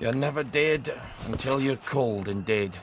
You're never dead until you're cold and dead.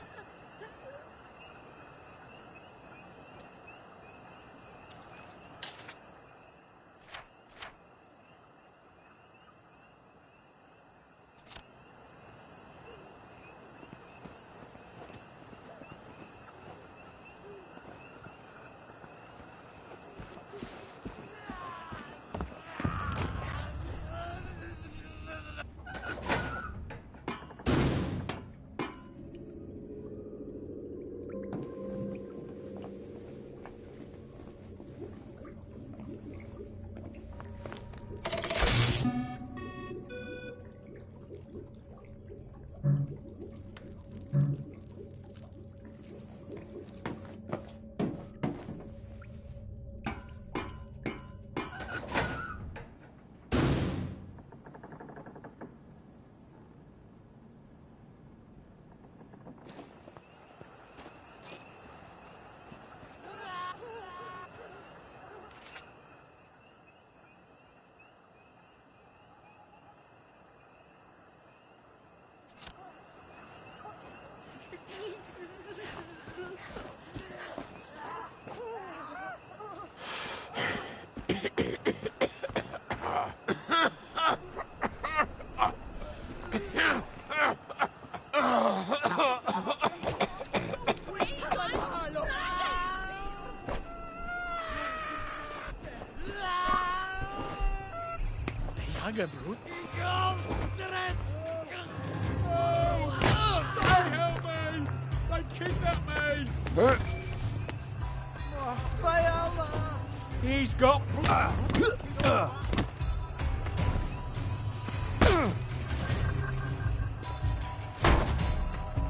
Brut. Help me! They kidnapped me! By Allah! He's got...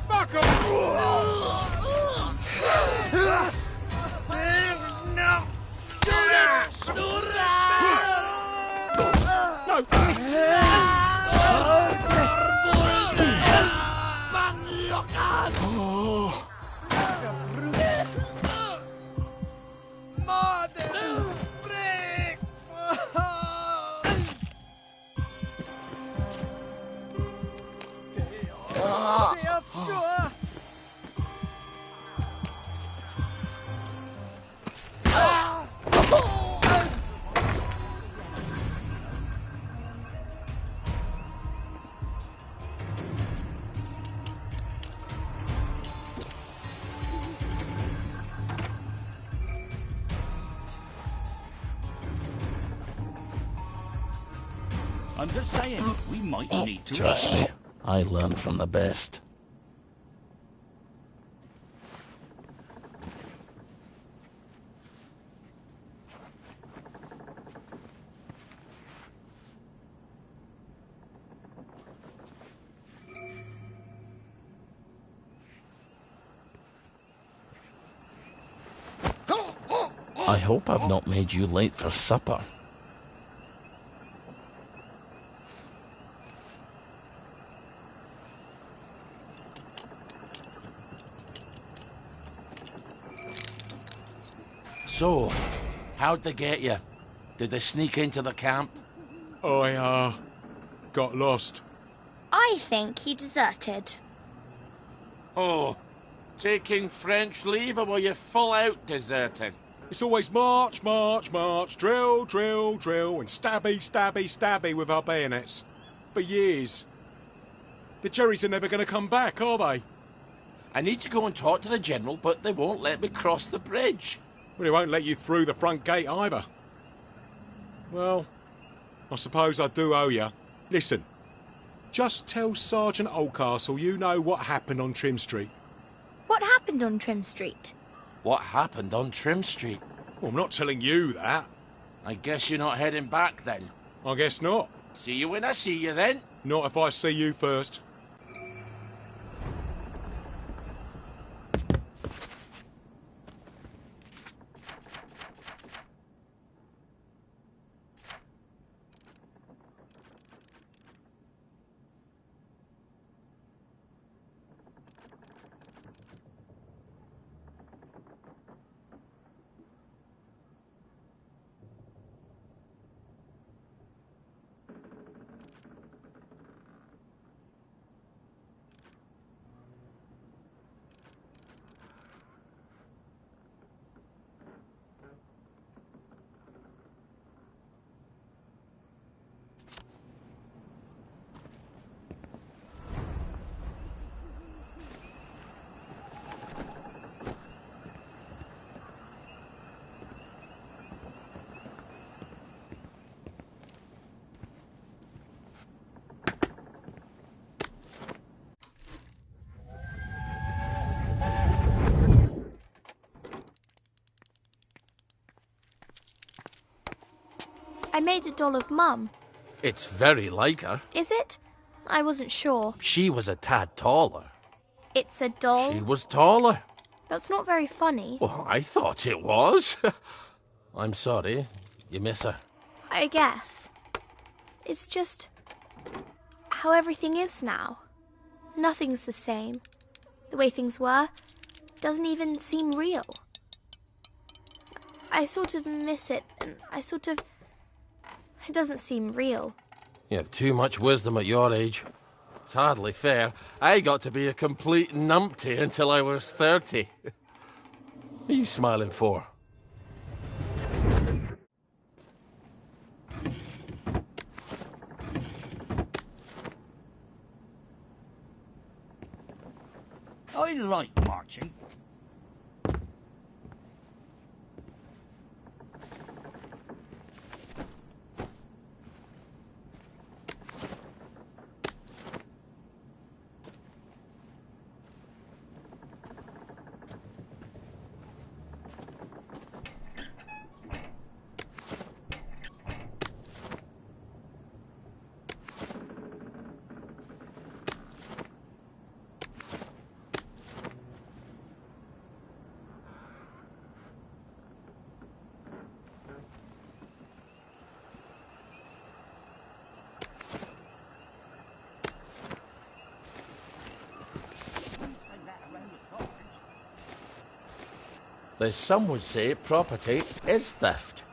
Fuck off! No! Oh. I'm just saying, we might need to... Trust me, I learned from the best. I hope I've not made you late for supper. So, how'd they get you? Did they sneak into the camp? I, got lost. I think he deserted. Oh, taking French leave, or were you full out deserting? It's always march, march, march, drill, drill, drill, and stabby, stabby, stabby with our bayonets. For years. The Jerrys are never going to come back, are they? I need to go and talk to the General, but they won't let me cross the bridge. Well, they won't let you through the front gate either. Well, I suppose I do owe you. Listen, just tell Sergeant Oldcastle you know what happened on Trim Street. What happened on Trim Street? What happened on Trim Street? Well, I'm not telling you that. I guess you're not heading back then. I guess not. See you when I see you then. Not if I see you first. I made a doll of Mum. It's very like her. Is it? I wasn't sure. She was a tad taller. It's a doll? She was taller. That's not very funny. Well, I thought it was. I'm sorry. You miss her. I guess. It's just how everything is now. Nothing's the same. The way things were doesn't even seem real. I sort of miss it, and it doesn't seem real. You have too much wisdom at your age. It's hardly fair. I got to be a complete numpty until I was 30. What are you smiling for? I like marching. There's some would say property is theft.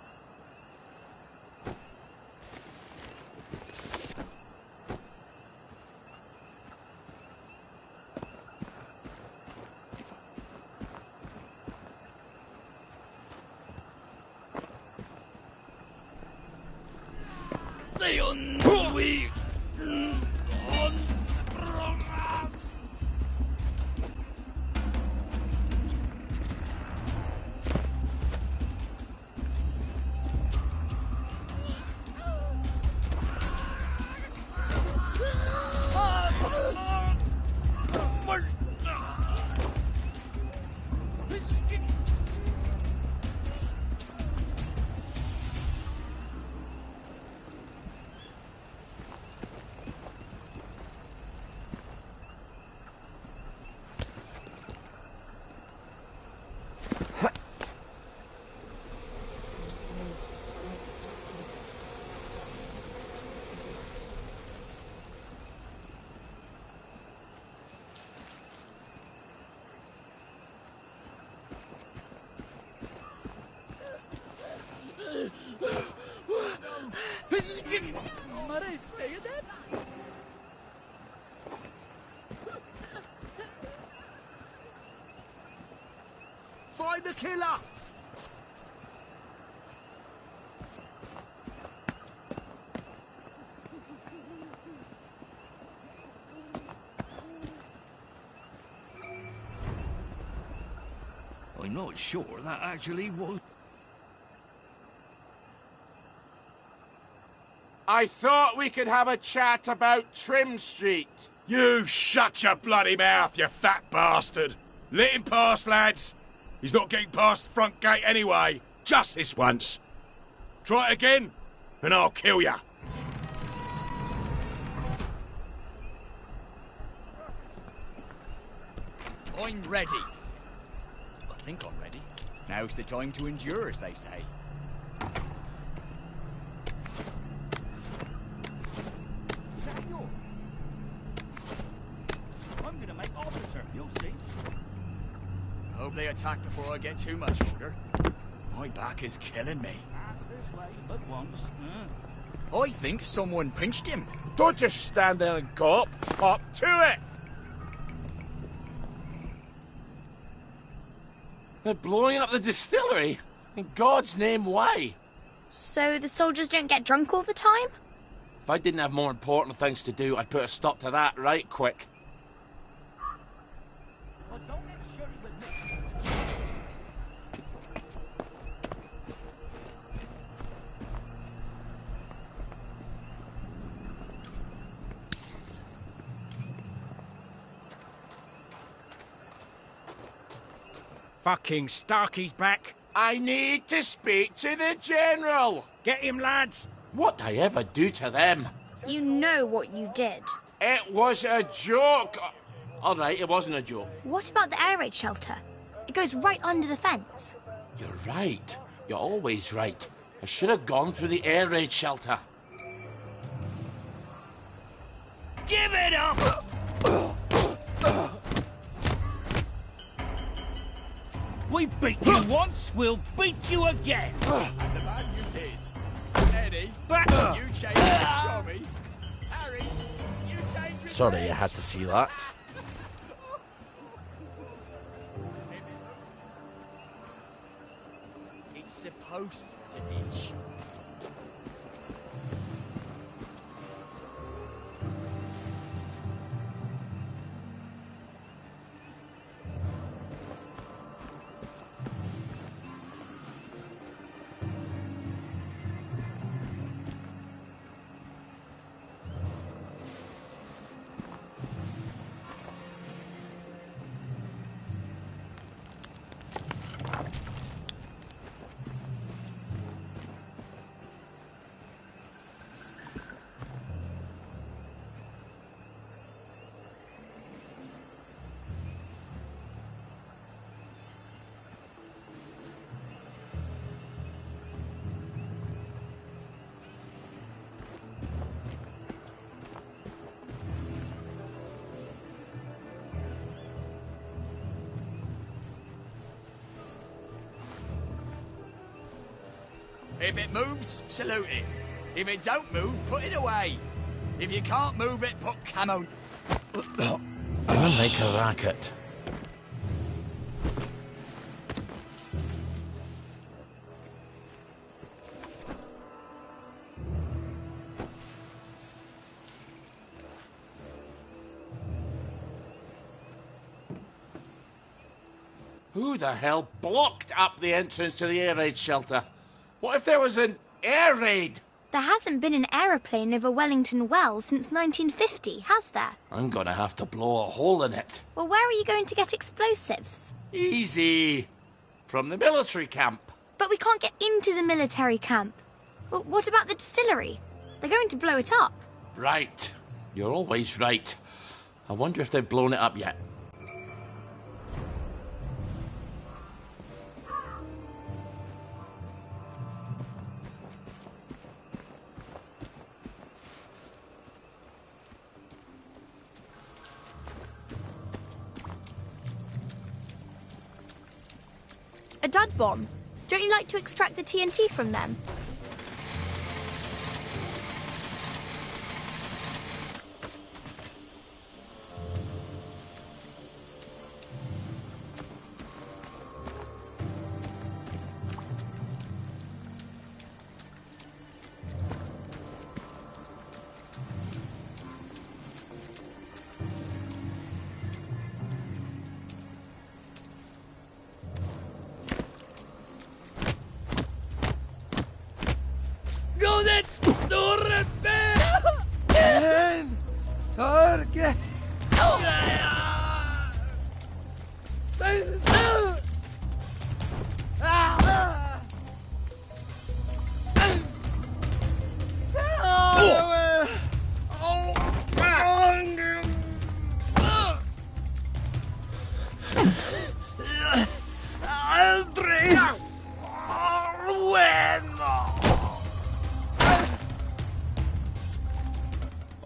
Find the killer! I'm not sure that actually was... I thought we could have a chat about Trim Street. You shut your bloody mouth, you fat bastard! Let him pass, lads! He's not getting past the front gate anyway. Just this once. Try it again, and I'll kill ya. I'm ready. I think I'm ready. Now's the time to endure, as they say. I'm gonna make officer, you'll see. Hope they attack before I get too much older. My back is killing me. Pass this way, but once. I think someone pinched him. Don't just stand there and gawp. Hop to it! They're blowing up the distillery? In God's name, why? So the soldiers don't get drunk all the time? If I didn't have more important things to do, I'd put a stop to that right quick. Well, don't get shirty with me. Fucking Starkey's back. I need to speak to the General! Get him, lads. What'd I ever do to them? You know what you did. It was a joke. All right, it wasn't a joke. What about the air raid shelter? It goes right under the fence. You're right. You're always right. I should have gone through the air raid shelter. Give it up! We beat you once, we'll beat you again! And the man you is. Eddie, Back up! you changed with Tommy. Harry, you changed with Sorry you Reg. had to see that. It's supposed to itch. If it moves, salute it. If it don't move, put it away. If you can't move it, put camo. Don't make a racket. Who the hell blocked up the entrance to the air raid shelter? What if there was an air raid? There hasn't been an aeroplane over Wellington Wells since 1950, has there? I'm gonna have to blow a hole in it. Well, where are you going to get explosives? Easy. From the military camp. But we can't get into the military camp. Well, what about the distillery? They're going to blow it up. Right. You're always right. I wonder if they've blown it up yet. A dud bomb. Don't you like to extract the TNT from them?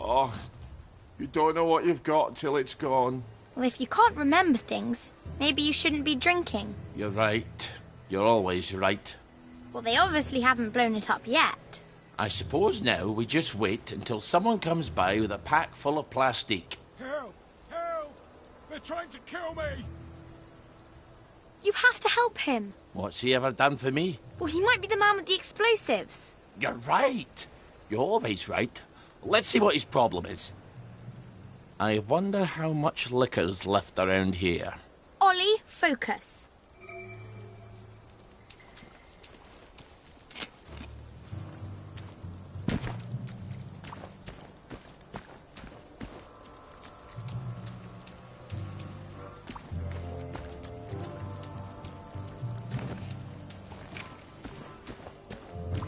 Oh, you don't know what you've got till it's gone. Well, if you can't remember things, maybe you shouldn't be drinking. You're right. You're always right. Well, they obviously haven't blown it up yet. I suppose now we just wait until someone comes by with a pack full of plastic. Help! Help! They're trying to kill me! You have to help him. What's he ever done for me? Well, he might be the man with the explosives. You're right. You're always right. Let's see what his problem is. I wonder how much liquor's left around here. Ollie, focus.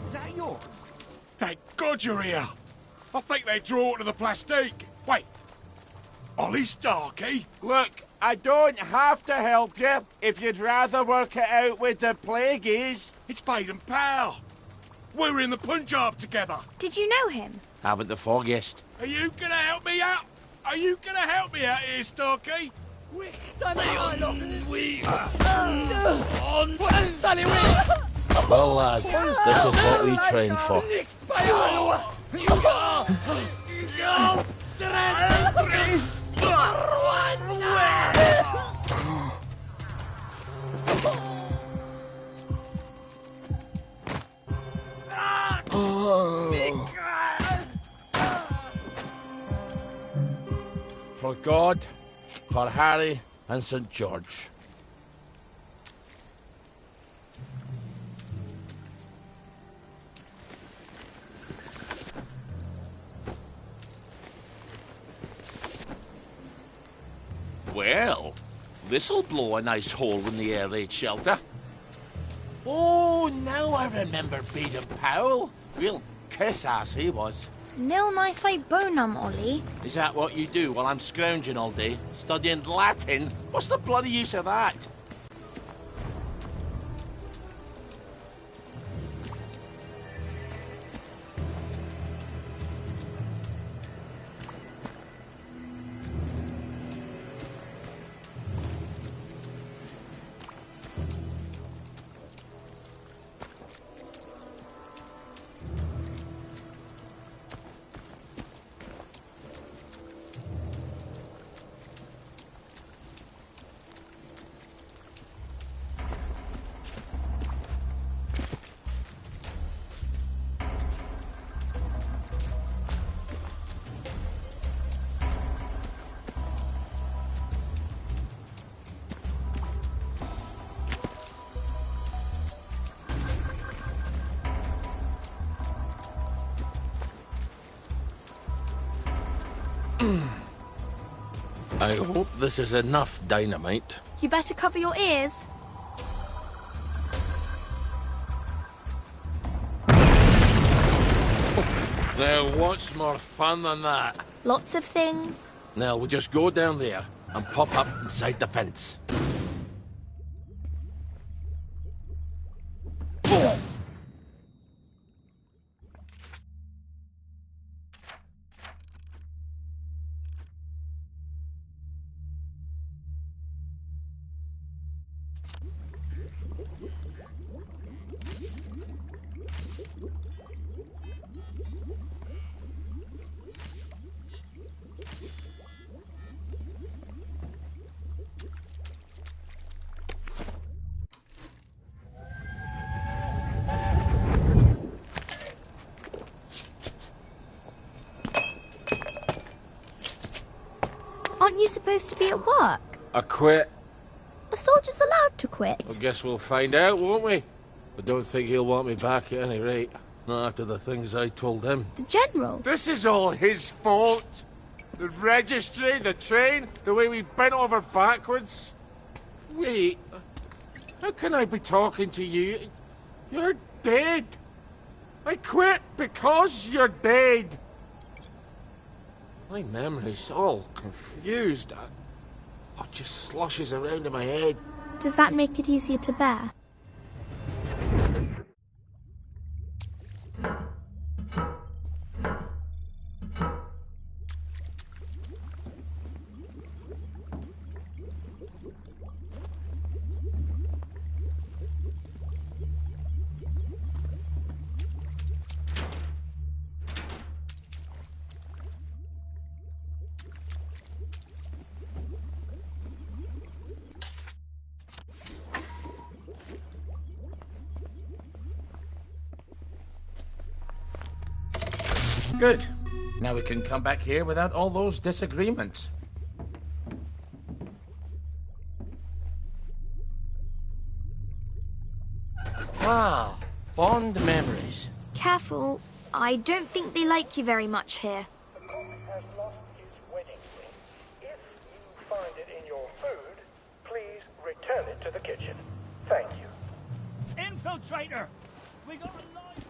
Is that yours? Thank Roger here. I think they draw to the plastique. Wait. Ollie Starkey? Look, I don't have to help you if you'd rather work it out with the plagueies. It's Baden Powell. We were in the Punjab together. Did you know him? Haven't the foggiest. Are you gonna help me out? Are you gonna help me out here, Starkey? Well, lad, this is what we trained for. For God, for Harry and St. George. Well, this'll blow a nice hole in the air raid shelter. Oh, now I remember Baden Powell. Real kiss-ass he was. Nil nisi bonum, Ollie. Is that what you do while I'm scrounging all day? Studying Latin? What's the bloody use of that? I hope this is enough dynamite. You better cover your ears. Now, what's more fun than that? Lots of things. Now, we'll just go down there and pop up inside the fence. Aren't you supposed to be at work? I quit. A soldier's allowed to quit. I guess we'll find out, won't we? I don't think he'll want me back at any rate. Not after the things I told him. The general? This is all his fault. The registry, the train, the way we bent over backwards. Wait. How can I be talking to you? You're dead. I quit because you're dead. My memory's all confused. It just sloshes around in my head. Does that make it easier to bear? Good. Now we can come back here without all those disagreements. Ah, fond memories. Careful. I don't think they like you very much here. The cook has lost his wedding ring. If you find it in your food, please return it to the kitchen. Thank you. Infiltrator! We got a light!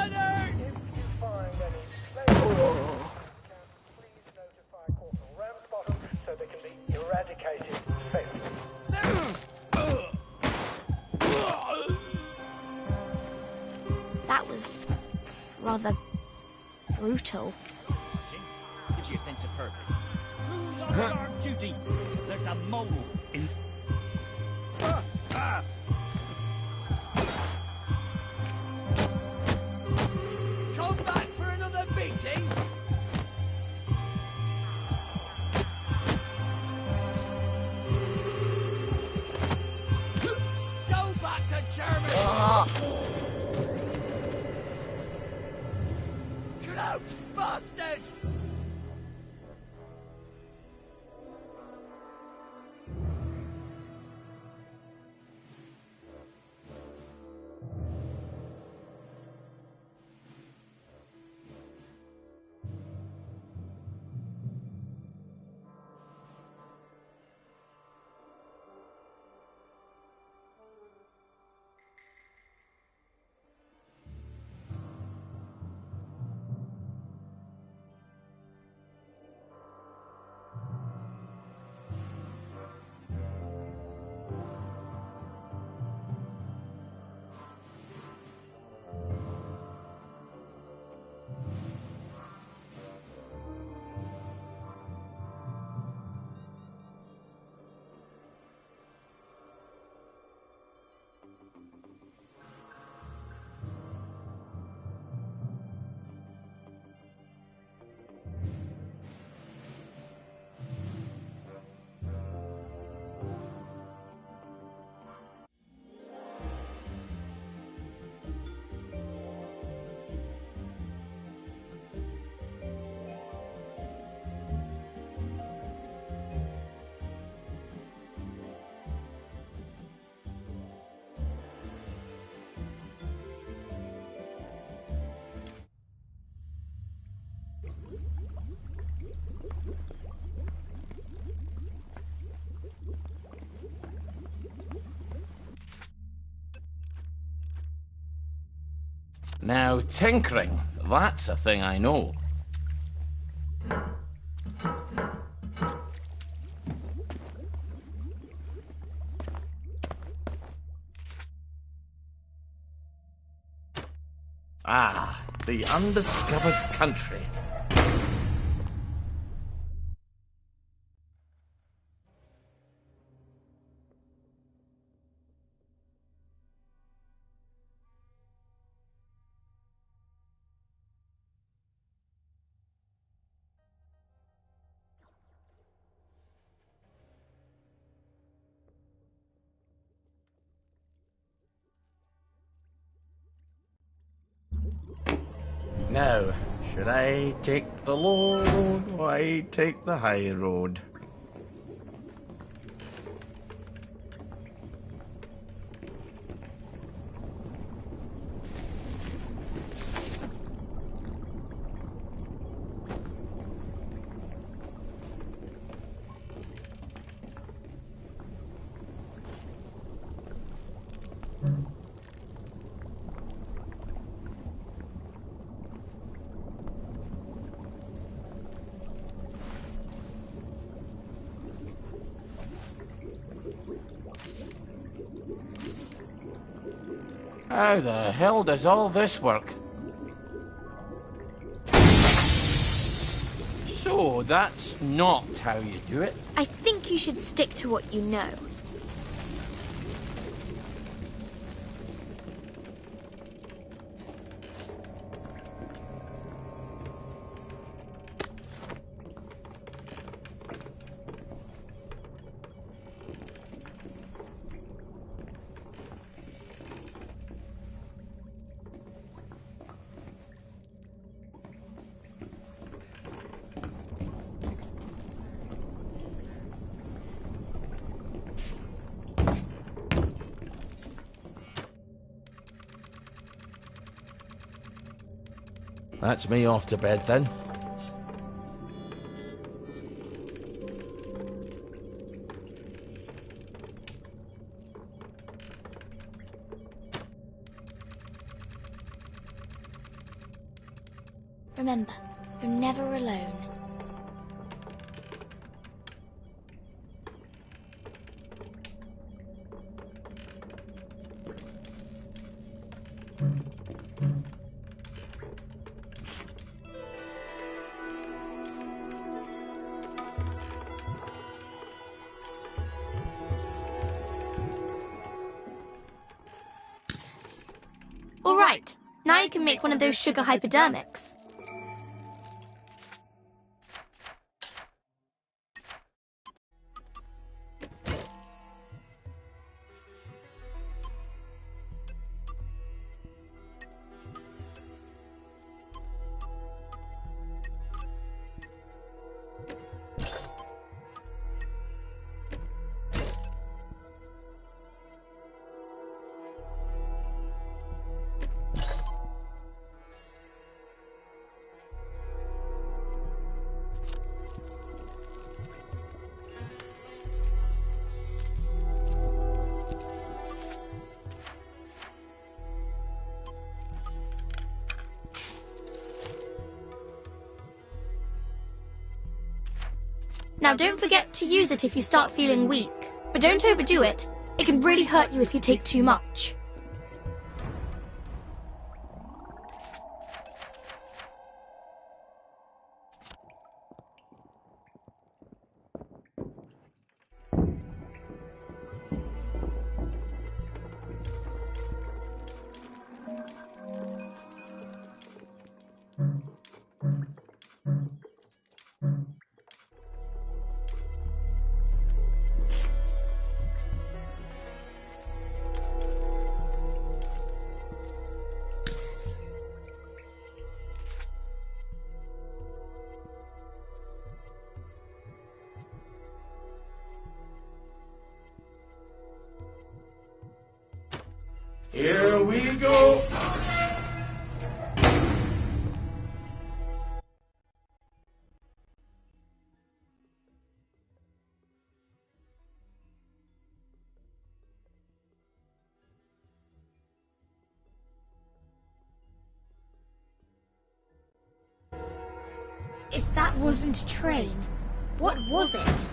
alert! If you find any slaves, please notify Corporal Ramsbottom so they can be eradicated safely. That was rather brutal. Gives you a sense of purpose. Who's on guard duty? There's a mole in... Come back for another beating? Go back to Germany! Get out, bastard! Now, tinkering, that's a thing I know. Ah, the undiscovered country. Now, should I take the low road or I take the high road? How the hell does all this work? So, that's not how you do it. I think you should stick to what you know. That's me off to bed then. Remember, you're never alone. All right, now you can make one of those sugar hypodermics. Now don't forget to use it if you start feeling weak, but don't overdo it. It can really hurt you if you take too much. Here we go. If that wasn't a train, what was it?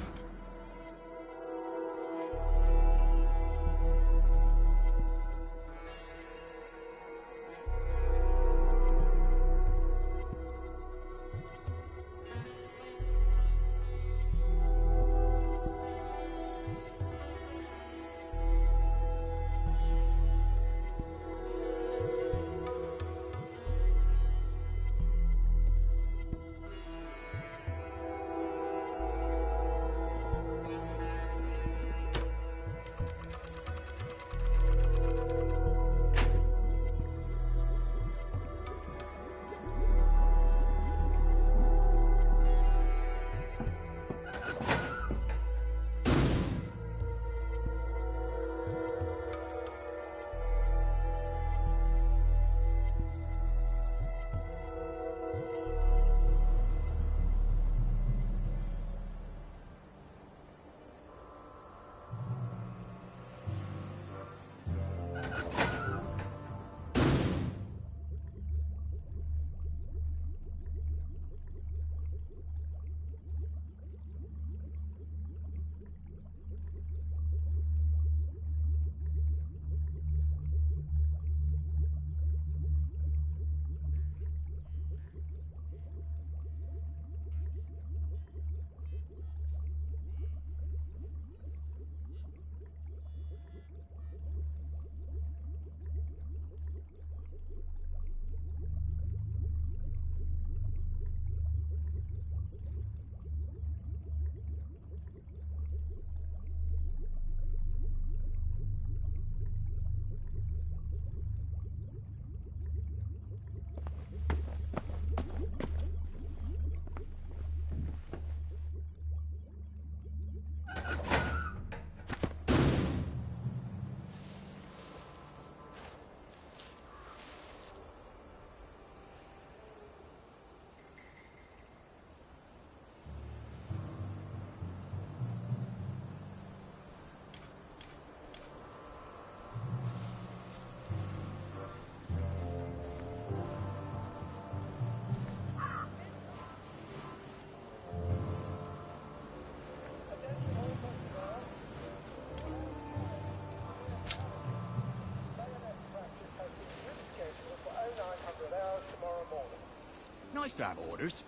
nice to have orders.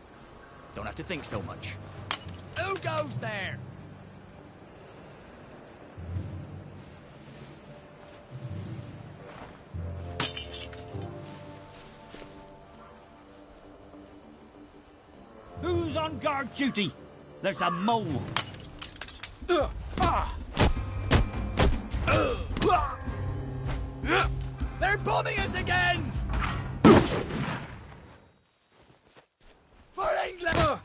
Don't have to think so much. Who goes there? Who's on guard duty? There's a mole. They're bombing us again! For England!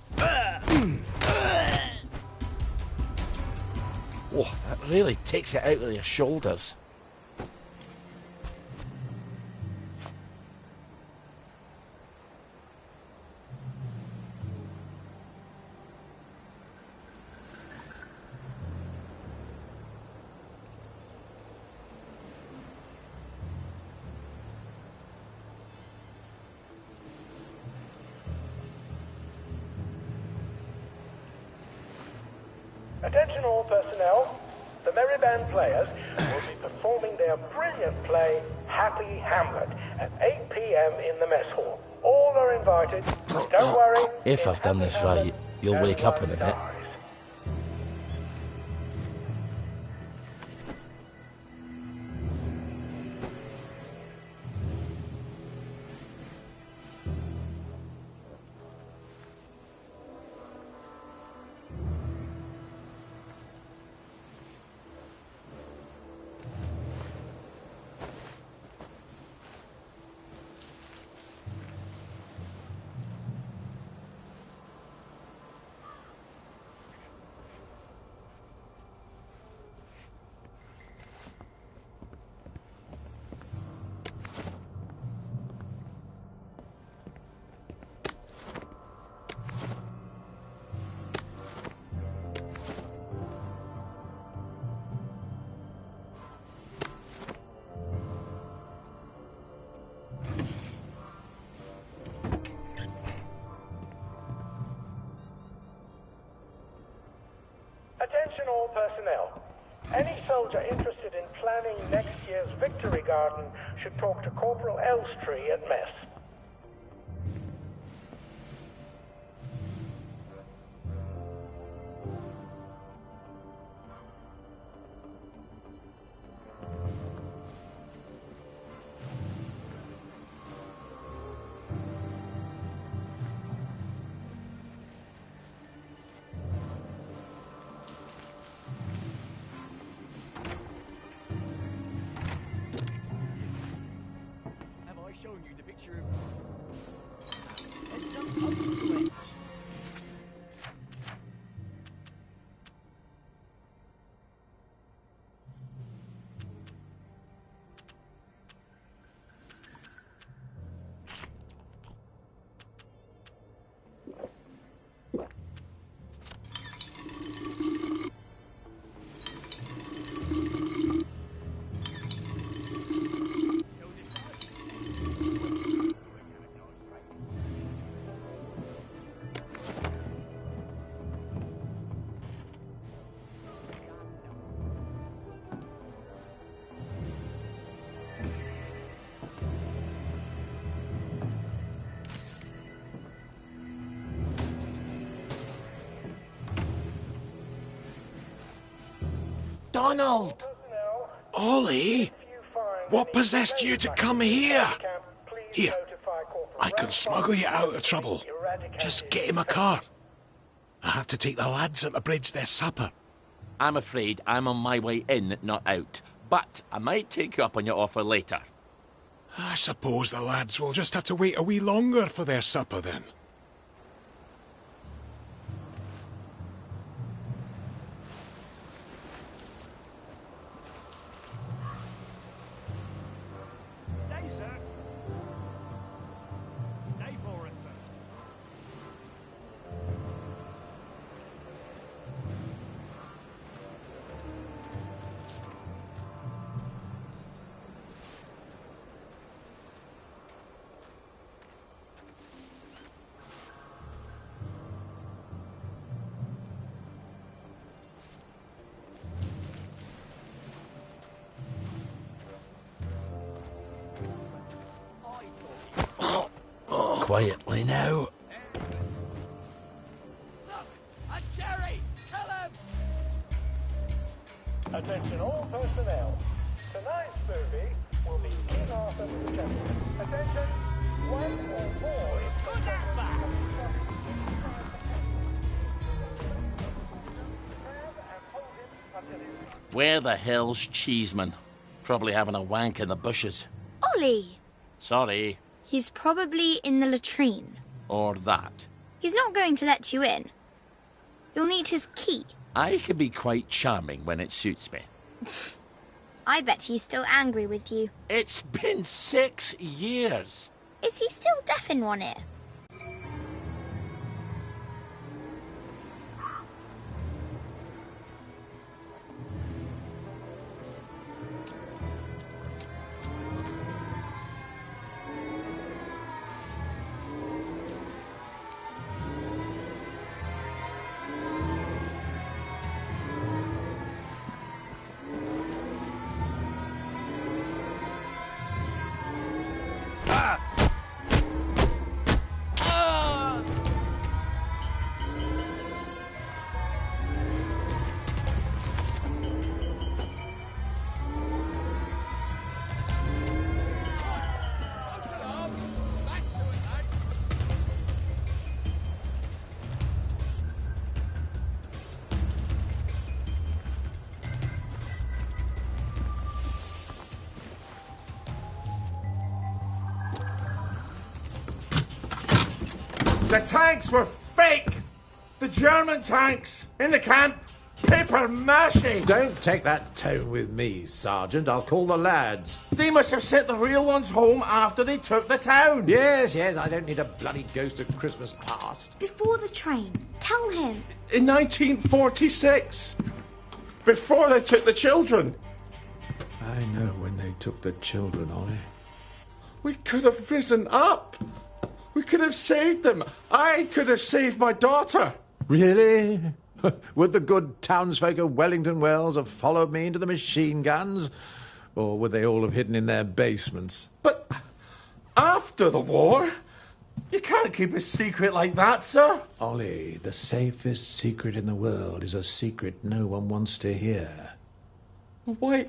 Oh, that really takes it out of your shoulders. Attention all personnel. The Merry Band players will be performing their brilliant play, Happy Hamlet, at 8 p.m. in the mess hall. All are invited. Don't worry. If I've done this right, you'll wake up in a bit. Attention all personnel. Any soldier interested in planning next year's Victory Garden should talk to Corporal Elstree at mess. Have I shown you the picture of... Donald! Personnel, Ollie, if you find what any possessed you to come here? camp, please Here, notify Corporal I can Ralph smuggle you out of trouble. Eradicate Just his get him a cart. I have to take the lads at the bridge their supper. I'm afraid I'm on my way in, not out. But I might take you up on your offer later. I suppose the lads will just have to wait a wee longer for their supper then. Day, sir. Day for it, sir. Quietly now. Attention all personnel. Tonight's movie will be King Arthur and the Gentleman. Attention, one or more Where the hell's Cheeseman? Probably having a wank in the bushes. Ollie! Sorry. He's probably in the latrine. Or that. He's not going to let you in. You'll need his key. I can be quite charming when it suits me. I bet he's still angry with you. It's been 6 years. Is he still deaf in one ear? The tanks were fake! The German tanks! In the camp! Paper mache! Don't take that tone with me, Sergeant. I'll call the lads. They must have sent the real ones home after they took the town! Yes, I don't need a bloody ghost of Christmas past. Before the train. Tell him. In 1946! Before they took the children! I know when they took the children, Ollie. We could have risen up! We could have saved them! I could have saved my daughter! Really? Would the good townsfolk of Wellington Wells have followed me into the machine guns? Or would they all have hidden in their basements? But after the war, you can't keep a secret like that, sir. Ollie, the safest secret in the world is a secret no one wants to hear. Why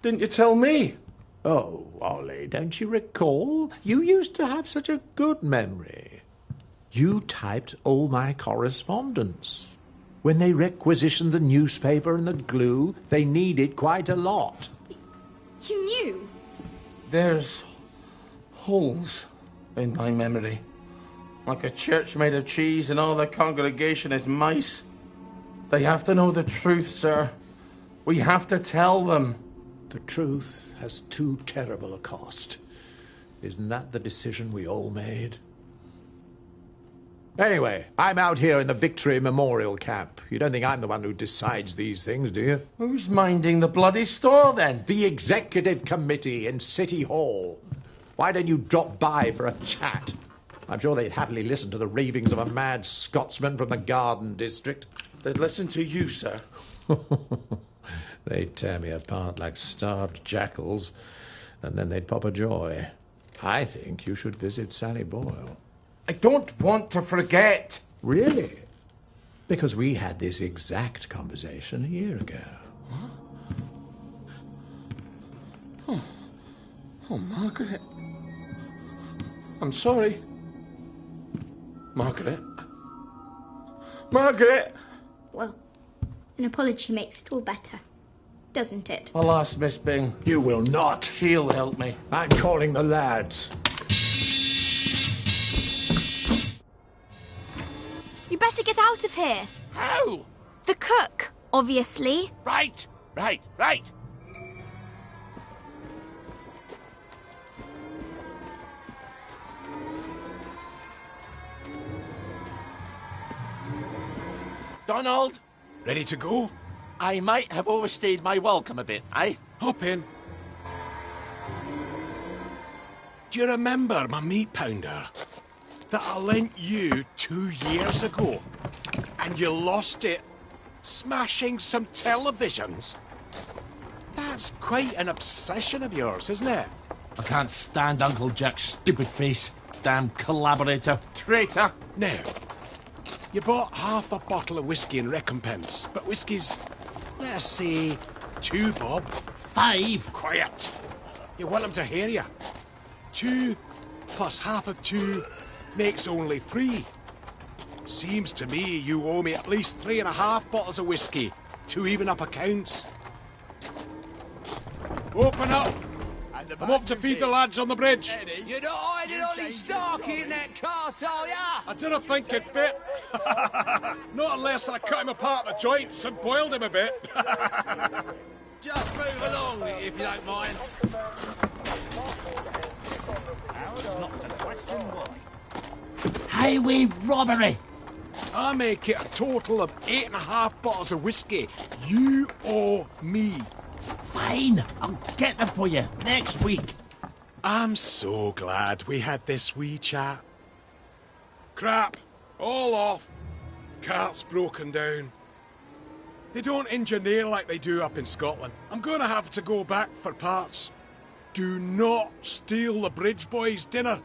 didn't you tell me? Oh, Ollie, don't you recall? You used to have such a good memory. You typed all my correspondence. When they requisitioned the newspaper and the glue, they needed quite a lot. You knew? There's holes in my memory. Like a church made of cheese and all the congregation is mice. They have to know the truth, sir. We have to tell them. The truth has too terrible a cost. Isn't that the decision we all made? Anyway, I'm out here in the Victory Memorial Camp. You don't think I'm the one who decides these things, do you? Who's minding the bloody store, then? The Executive Committee in City Hall. Why don't you drop by for a chat? I'm sure they'd happily listen to the ravings of a mad Scotsman from the Garden District. They'd listen to you, sir. They'd tear me apart like starved jackals, and then they'd pop a joy. I think you should visit Sally Boyle. I don't want to forget. Really? Because we had this exact conversation a year ago. Huh? Oh, Margaret. I'm sorry. Margaret. Margaret! Well, an apology makes it all better, doesn't it? I'll ask Miss Bing. You will not. She'll help me. I'm calling the lads. You better get out of here. How? The cook, obviously. Right. Donald, Ready to go? I might have overstayed my welcome a bit, eh? Hop in. Do you remember my meat pounder that I lent you 2 years ago? And you lost it smashing some televisions? That's quite an obsession of yours, isn't it? I can't stand Uncle Jack's stupid face. Damn collaborator. Traitor. Now, you bought half a bottle of whiskey in recompense, but whiskey's, let's say, 2, Bob. 5. Quiet. You want him to hear you. 2 plus half of 2 makes only 3. Seems to me you owe me at least 3.5 bottles of whiskey to even up accounts. Open up. I'm off to feed the lads on the bridge. You're not hiding Ollie Starkey in that cart, are ya? I didn't think it fit. Not unless I cut him apart at the joints and boiled him a bit. Just move along, if you don't mind. Highway robbery. I make it a total of 8.5 bottles of whiskey. You owe me. Fine, I'll get them for you next week. I'm so glad we had this wee chat. Crap, all off. Cart's broken down. They don't engineer like they do up in Scotland. I'm going to have to go back for parts. Do not steal the bridge boys' dinner,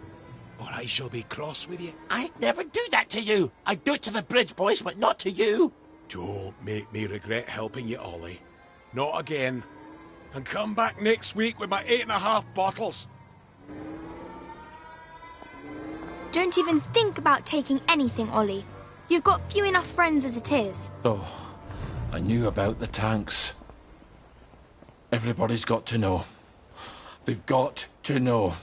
or I shall be cross with you. I'd never do that to you. I'd do it to the bridge boys, but not to you. Don't make me regret helping you, Ollie. Not again. And come back next week with my 8.5 bottles. Don't even think about taking anything, Ollie. You've got few enough friends as it is. Oh, I knew about the tanks. Everybody's got to know. They've got to know.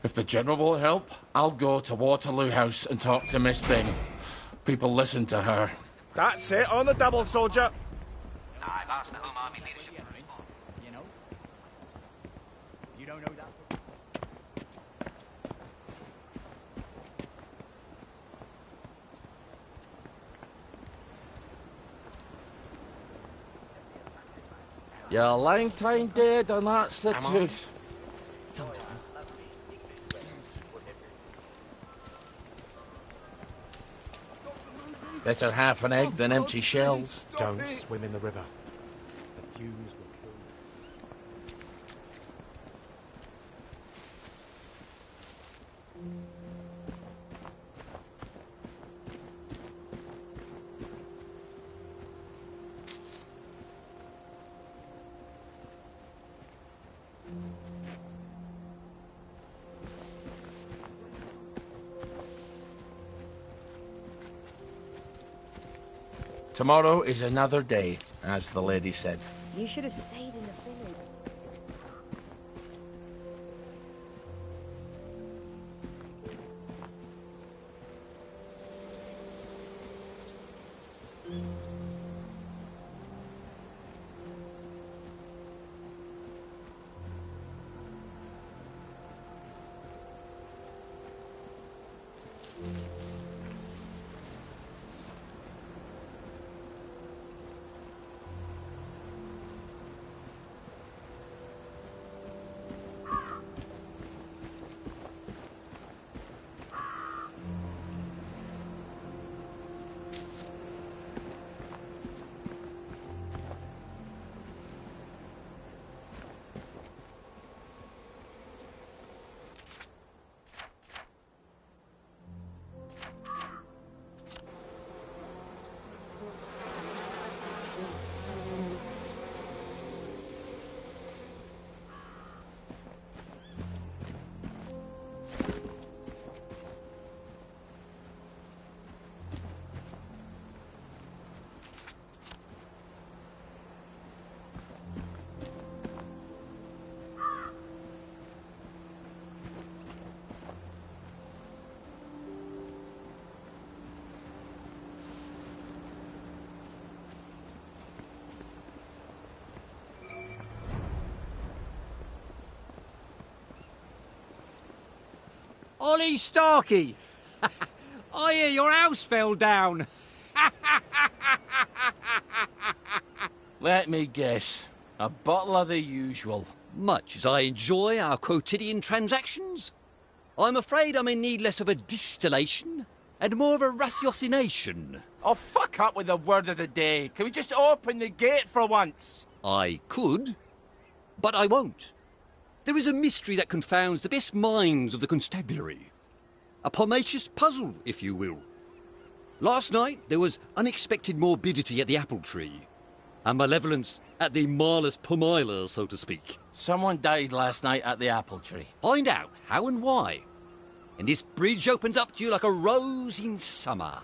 If the General will help, I'll go to Waterloo House and talk to Miss Byng. People listen to her. That's it, on the double, soldier. I've asked the Home Army leadership. You know? You don't know that? You're a long time dead, and that's the truth. Sometimes. Better half an egg than empty shells. Don't swim in the river. The fumes will kill you. Tomorrow is another day, as the lady said. You should have stayed in the village. Ollie Starkey! I hear your house fell down. Let me guess. A bottle of the usual. Much as I enjoy our quotidian transactions, I'm afraid I'm in need less of a distillation and more of a ratiocination. Oh, fuck up with the word of the day. Can we just open the gate for once? I could, but I won't. There is a mystery that confounds the best minds of the constabulary. A pomacious puzzle, if you will. Last night, there was unexpected morbidity at the apple tree. and malevolence at the Marlus Pumiler, so to speak. Someone died last night at the apple tree. Find out how and why, and this bridge opens up to you like a rose in summer.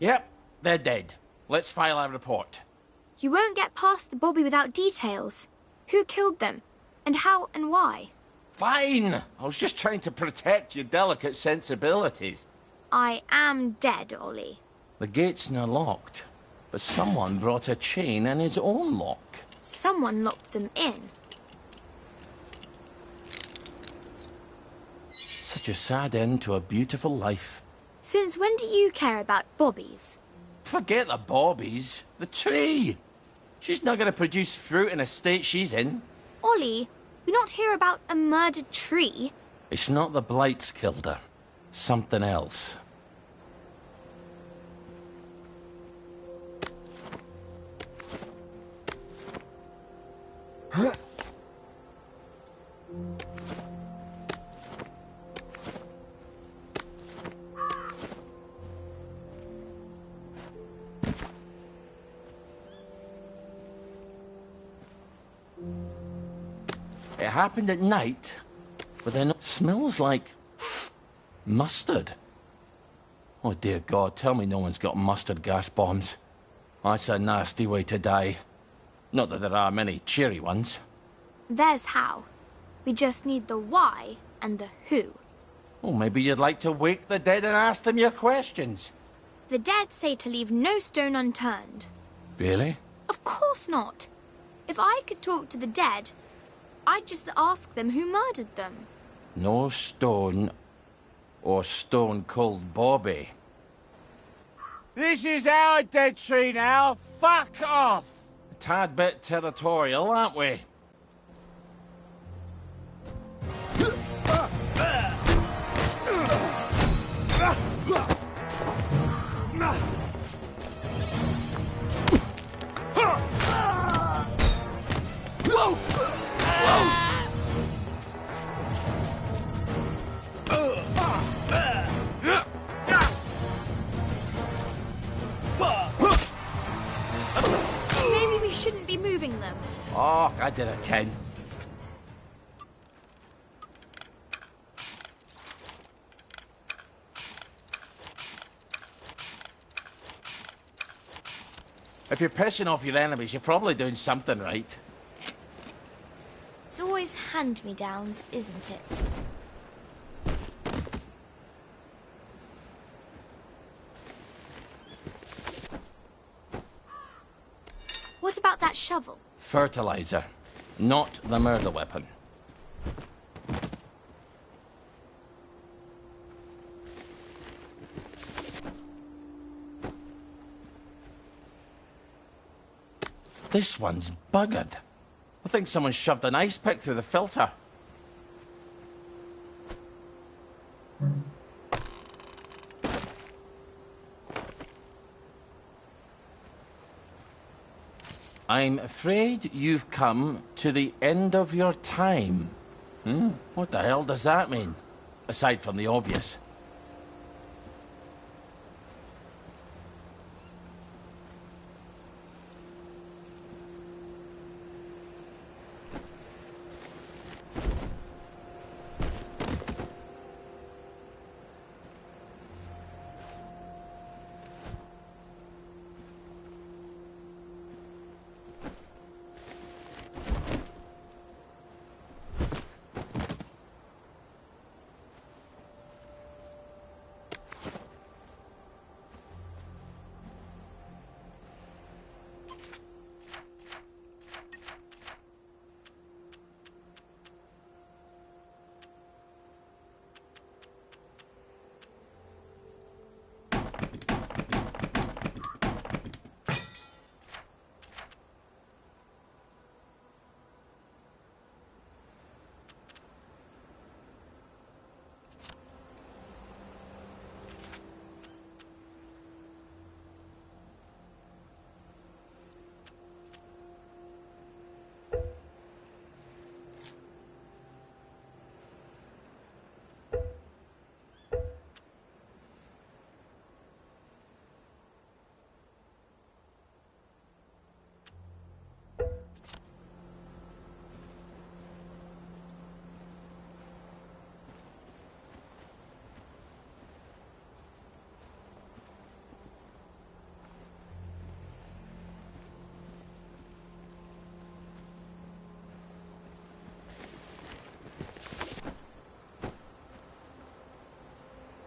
Yep, they're dead. Let's file our report. You won't get past the Bobby without details. Who killed them? And how and why? Fine! I was just trying to protect your delicate sensibilities. I am dead, Ollie. The gate's not locked, but someone brought a chain and his own lock. Someone locked them in. Such a sad end to a beautiful life. Since when do you care about bobbies? Forget the bobbies. The tree. She's not going to produce fruit in a state she's in. Ollie, we're not here about a murdered tree. It's not the blights killed her. Something else. It happened at night, but then it smells like mustard. Oh dear God, tell me no one's got mustard gas bombs. That's a nasty way to die. Not that there are many cheery ones. There's how. We just need the why and the who. Oh, maybe you'd like to wake the dead and ask them your questions. The dead say to leave no stone unturned. Really? Of course not. If I could talk to the dead, I'd just ask them who murdered them. No stone or Stone Cold Bobby. This is our dead tree now. Fuck off. A tad bit territorial, aren't we? Maybe we shouldn't be moving them. Oh, I did it, Ken. If you're pissing off your enemies, you're probably doing something right. It's always hand-me-downs, isn't it? What about that shovel? Fertilizer, not the murder weapon. This one's buggered. I think someone shoved an ice pick through the filter. I'm afraid you've come to the end of your time. What the hell does that mean? Aside from the obvious.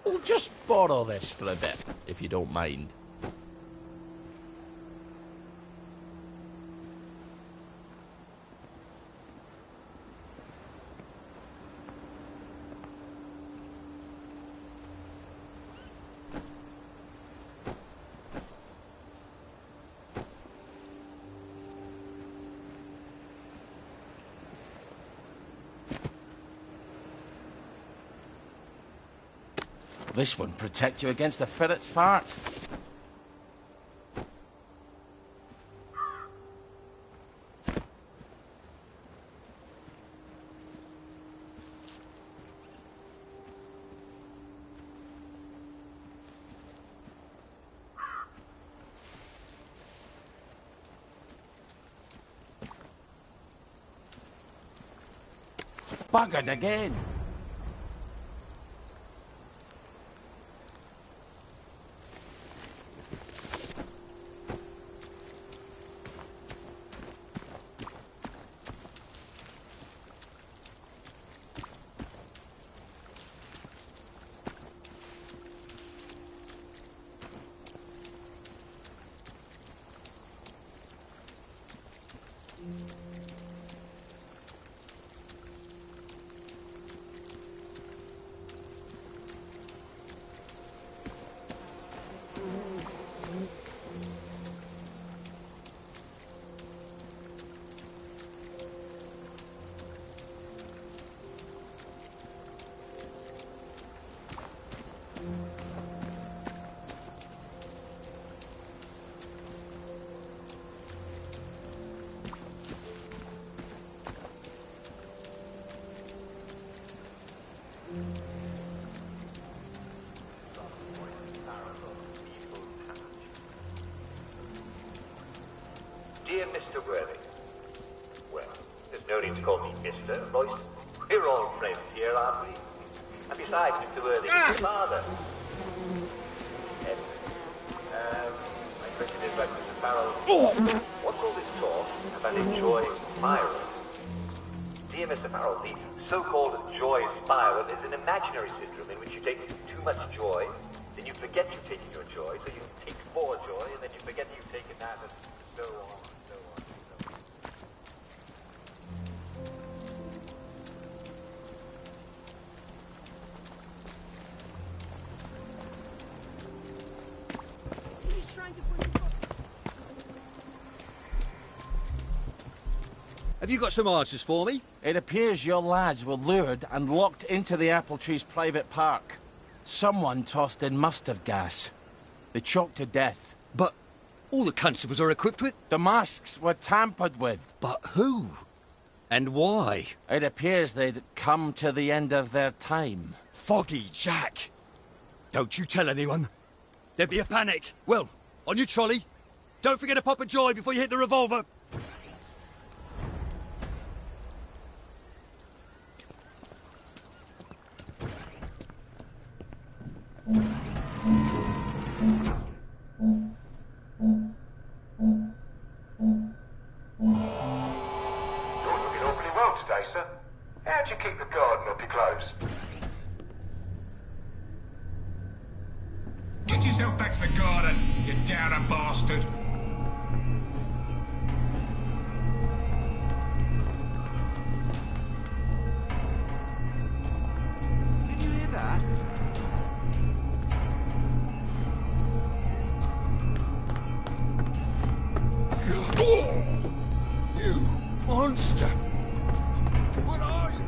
We'll just borrow this for a bit, if you don't mind. This wouldn't protect you against the ferret's fart. Buggered again. Dear Mr. Worthing. Well, there's no need to call me Mr. Royce. We're all friends here, aren't we? And besides, Mr. Worthing is your father. My question is about Mr. Farrell. What's all this talk about a joy spiral? Dear Mr. Farrell, the so-called joy spiral is an imaginary syndrome in which you take too much joy, then you forget you're taking your joy, so you take more joy, and then you forget you've taken that, and so on. Have you got some answers for me? It appears your lads were lured and locked into the apple tree's private park. Someone tossed in mustard gas. They choked to death. But all the constables are equipped with... The masks were tampered with. But who? And why? It appears they'd come to the end of their time. Foggy Jack! Don't you tell anyone. There'd be a panic. Well, on your trolley. Don't forget to pop a joy before you hit the revolver. You're looking awfully well today, sir. How'd you keep the garden off your clothes? Get yourself back to the garden, you downer bastard! Did you hear that? You monster! What are you?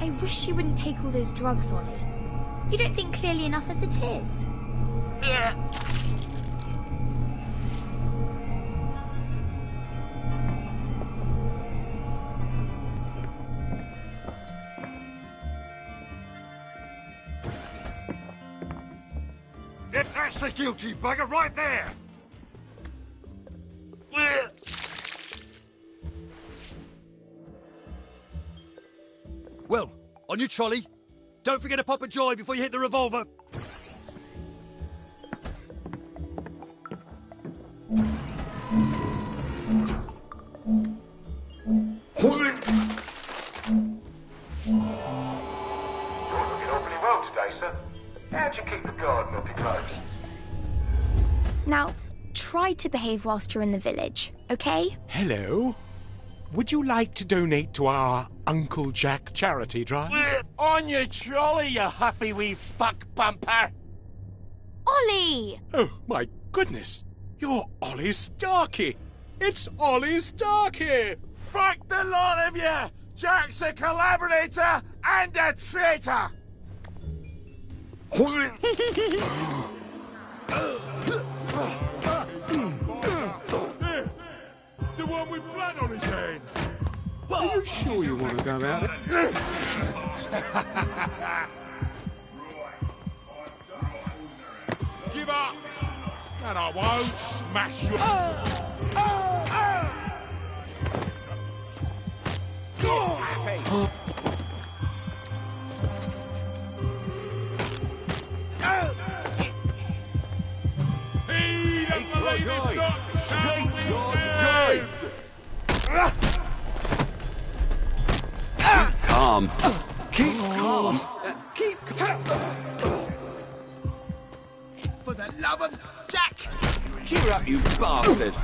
I wish you wouldn't take all those drugs, Ollie. You don't think clearly enough as it is. Yeah. That's the guilty bugger right there! Well, on your trolley. Don't forget to pop a joy before you hit the revolver. You're looking awfully well today, sir. How'd you keep the garden up your clothes? Now, try to behave whilst you're in the village, okay? Hello. Would you like to donate to our Uncle Jack charity drive? On your trolley, you huffy wee fuck bumper! Ollie! Oh, my goodness. You're Ollie Starkey. It's Ollie Starkey. Fuck the lot of you! Jack's a collaborator and a traitor! The one with blood on his hands. Are you sure you want to go out? Give up. And I won't smash you. He that believeth not shall be damned. Calm. Keep calm. Keep calm. For the love of Jack! Cheer up, you bastard.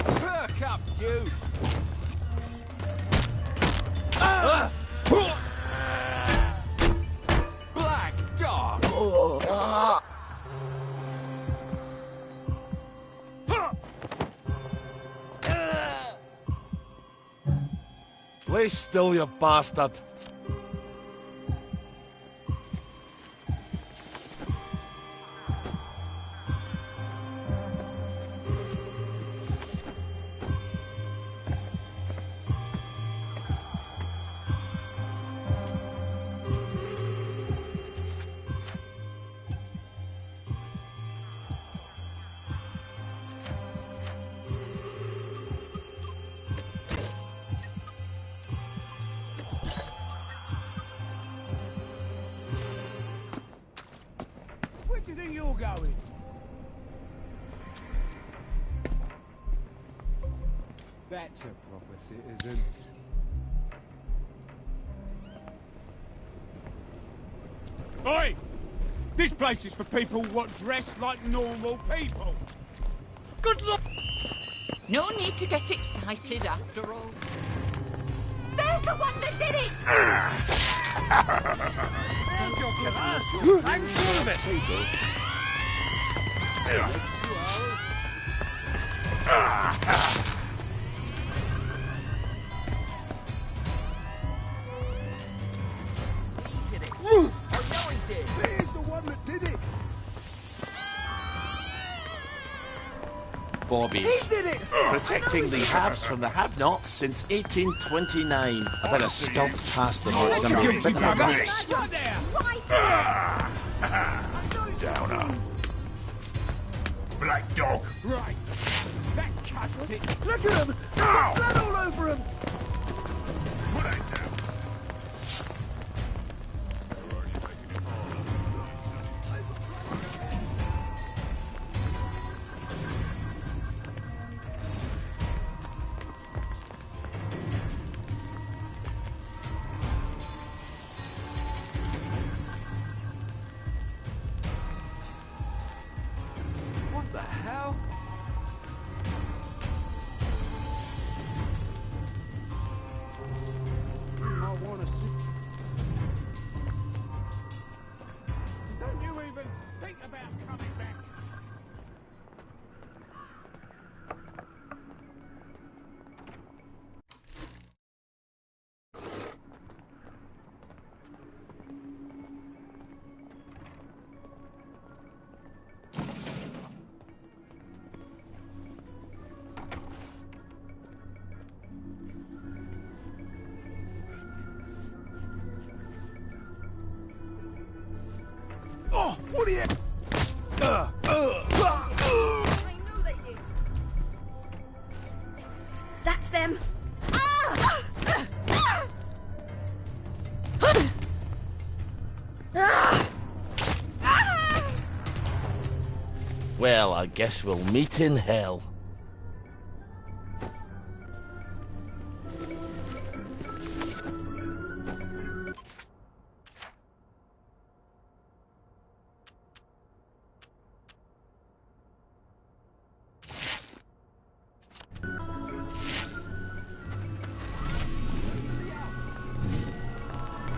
Perk up, you. Black dog. Lay still, you bastard! Where do you think you're going? That's a proper citizen. Oi! This place is for people what dress like normal people. Good luck! No need to get excited after all. There's the one that did it! There's your glass. I'm sure of it. There's the one that did it! Bobbies. He did it! Protecting the haves from the have-nots since 1829. I better skulk past them or it's going to be a bit of a mess. Downer. Black dog. Right. That cut it. Look at him! Blood all over him! Put it down. What the hell? I want to see. Don't you even think about coming back. Oh, what are you... That's them. Well, I guess we'll meet in hell.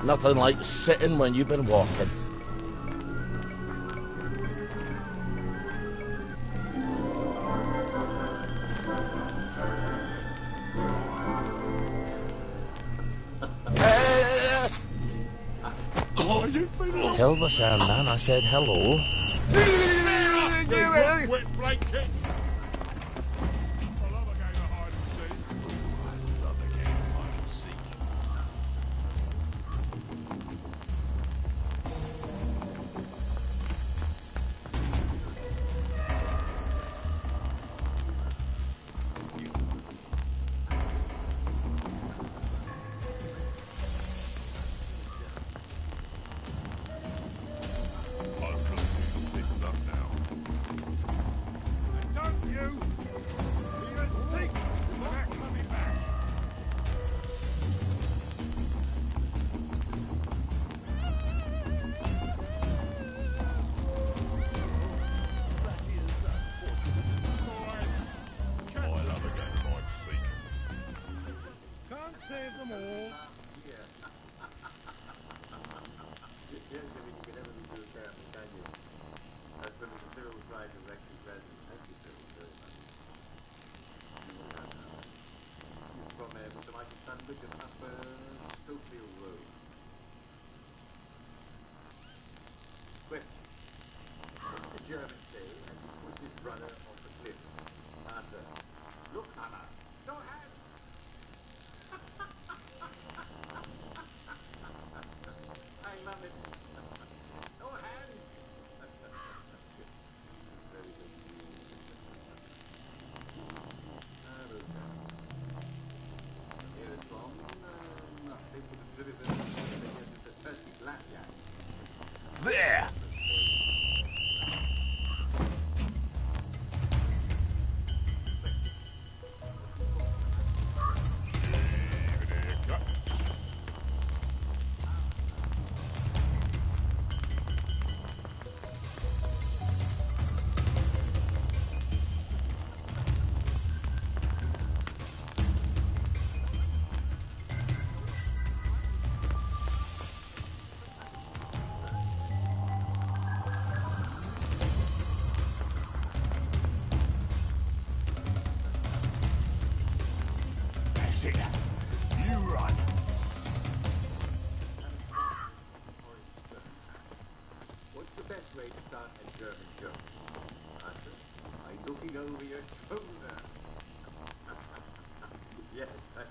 Nothing like sitting when you've been walking. Tell the Sandman I said hello. Wet blanket. There! You run. What's the best way to start a German joke? Answer, by looking over your shoulder. Yes, that's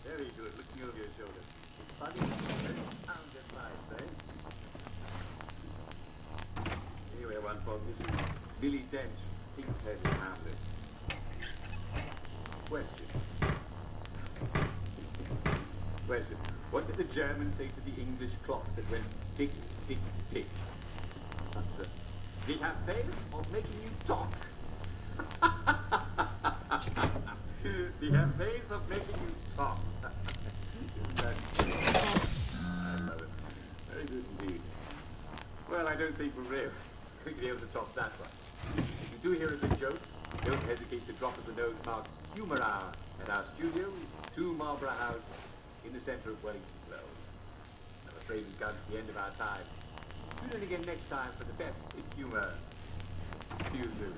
very good, looking over your shoulder. It's funny, very sound advice, eh? Anyway, one from Mrs. Billy Dench, King's Head in Hamlet. Question. Question. What did the Germans say to the English clock that went tick, tick, tick? Answer. We have ways of making you talk. We have ways of making you talk. I love it. Very good indeed. Well, I don't think we'll be able to top that one. If you do hear a good joke, don't hesitate to drop us a note marked Humour Hour at our studio, 2 Marlborough House, in the centre of Wellington Close. I'm afraid we've come to the end of our time. Tune in again next time for the best in humour. See you soon.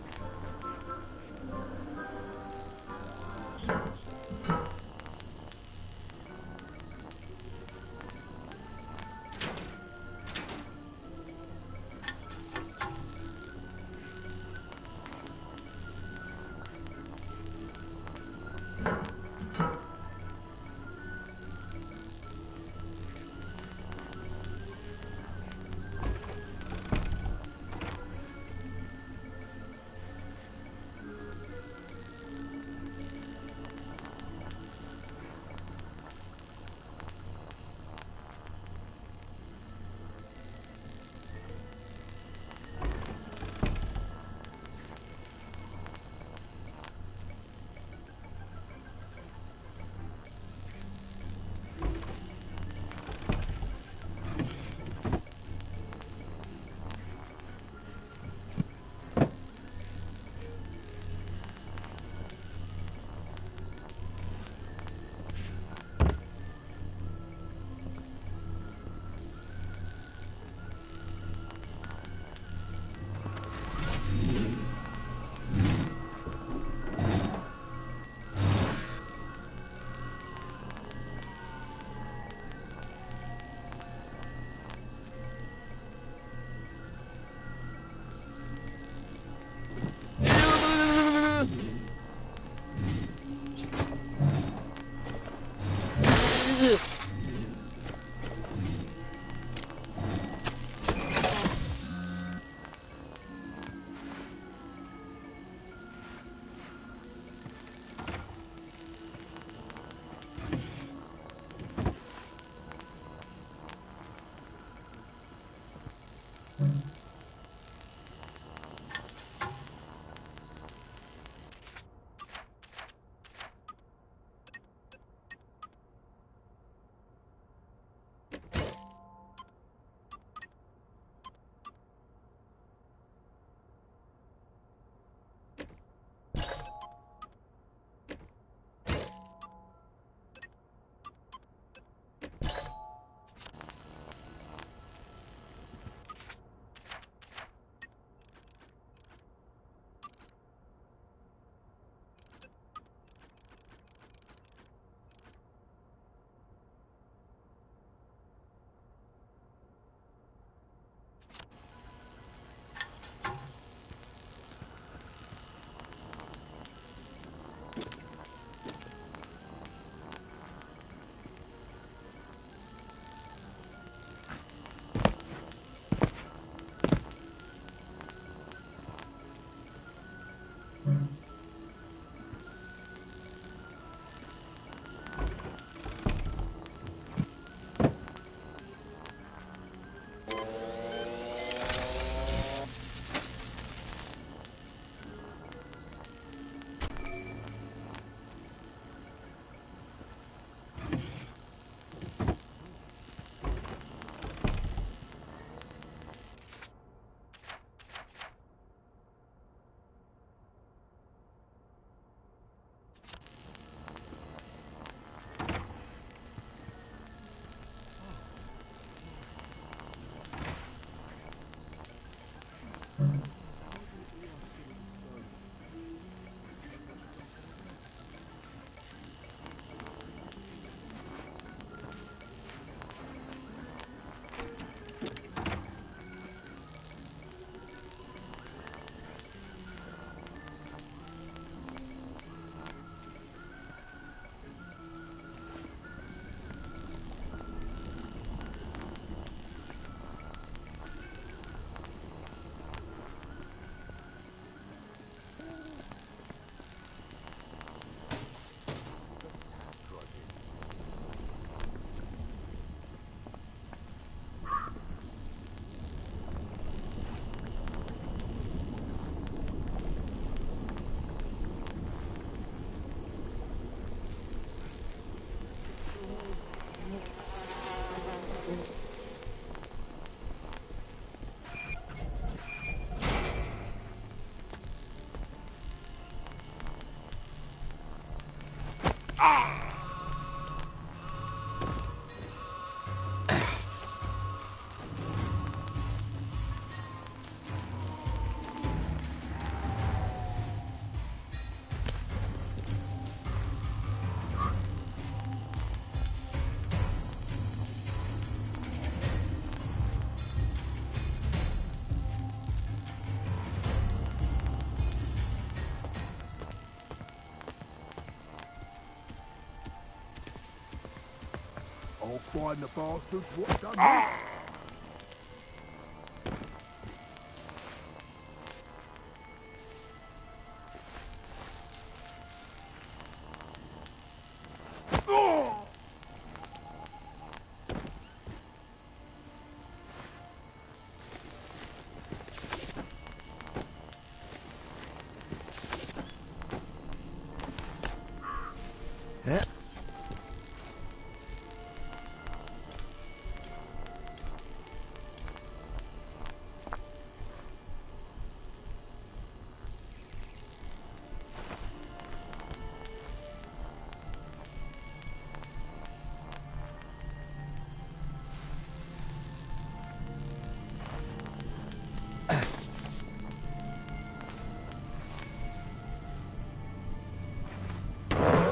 find the bastards what done it.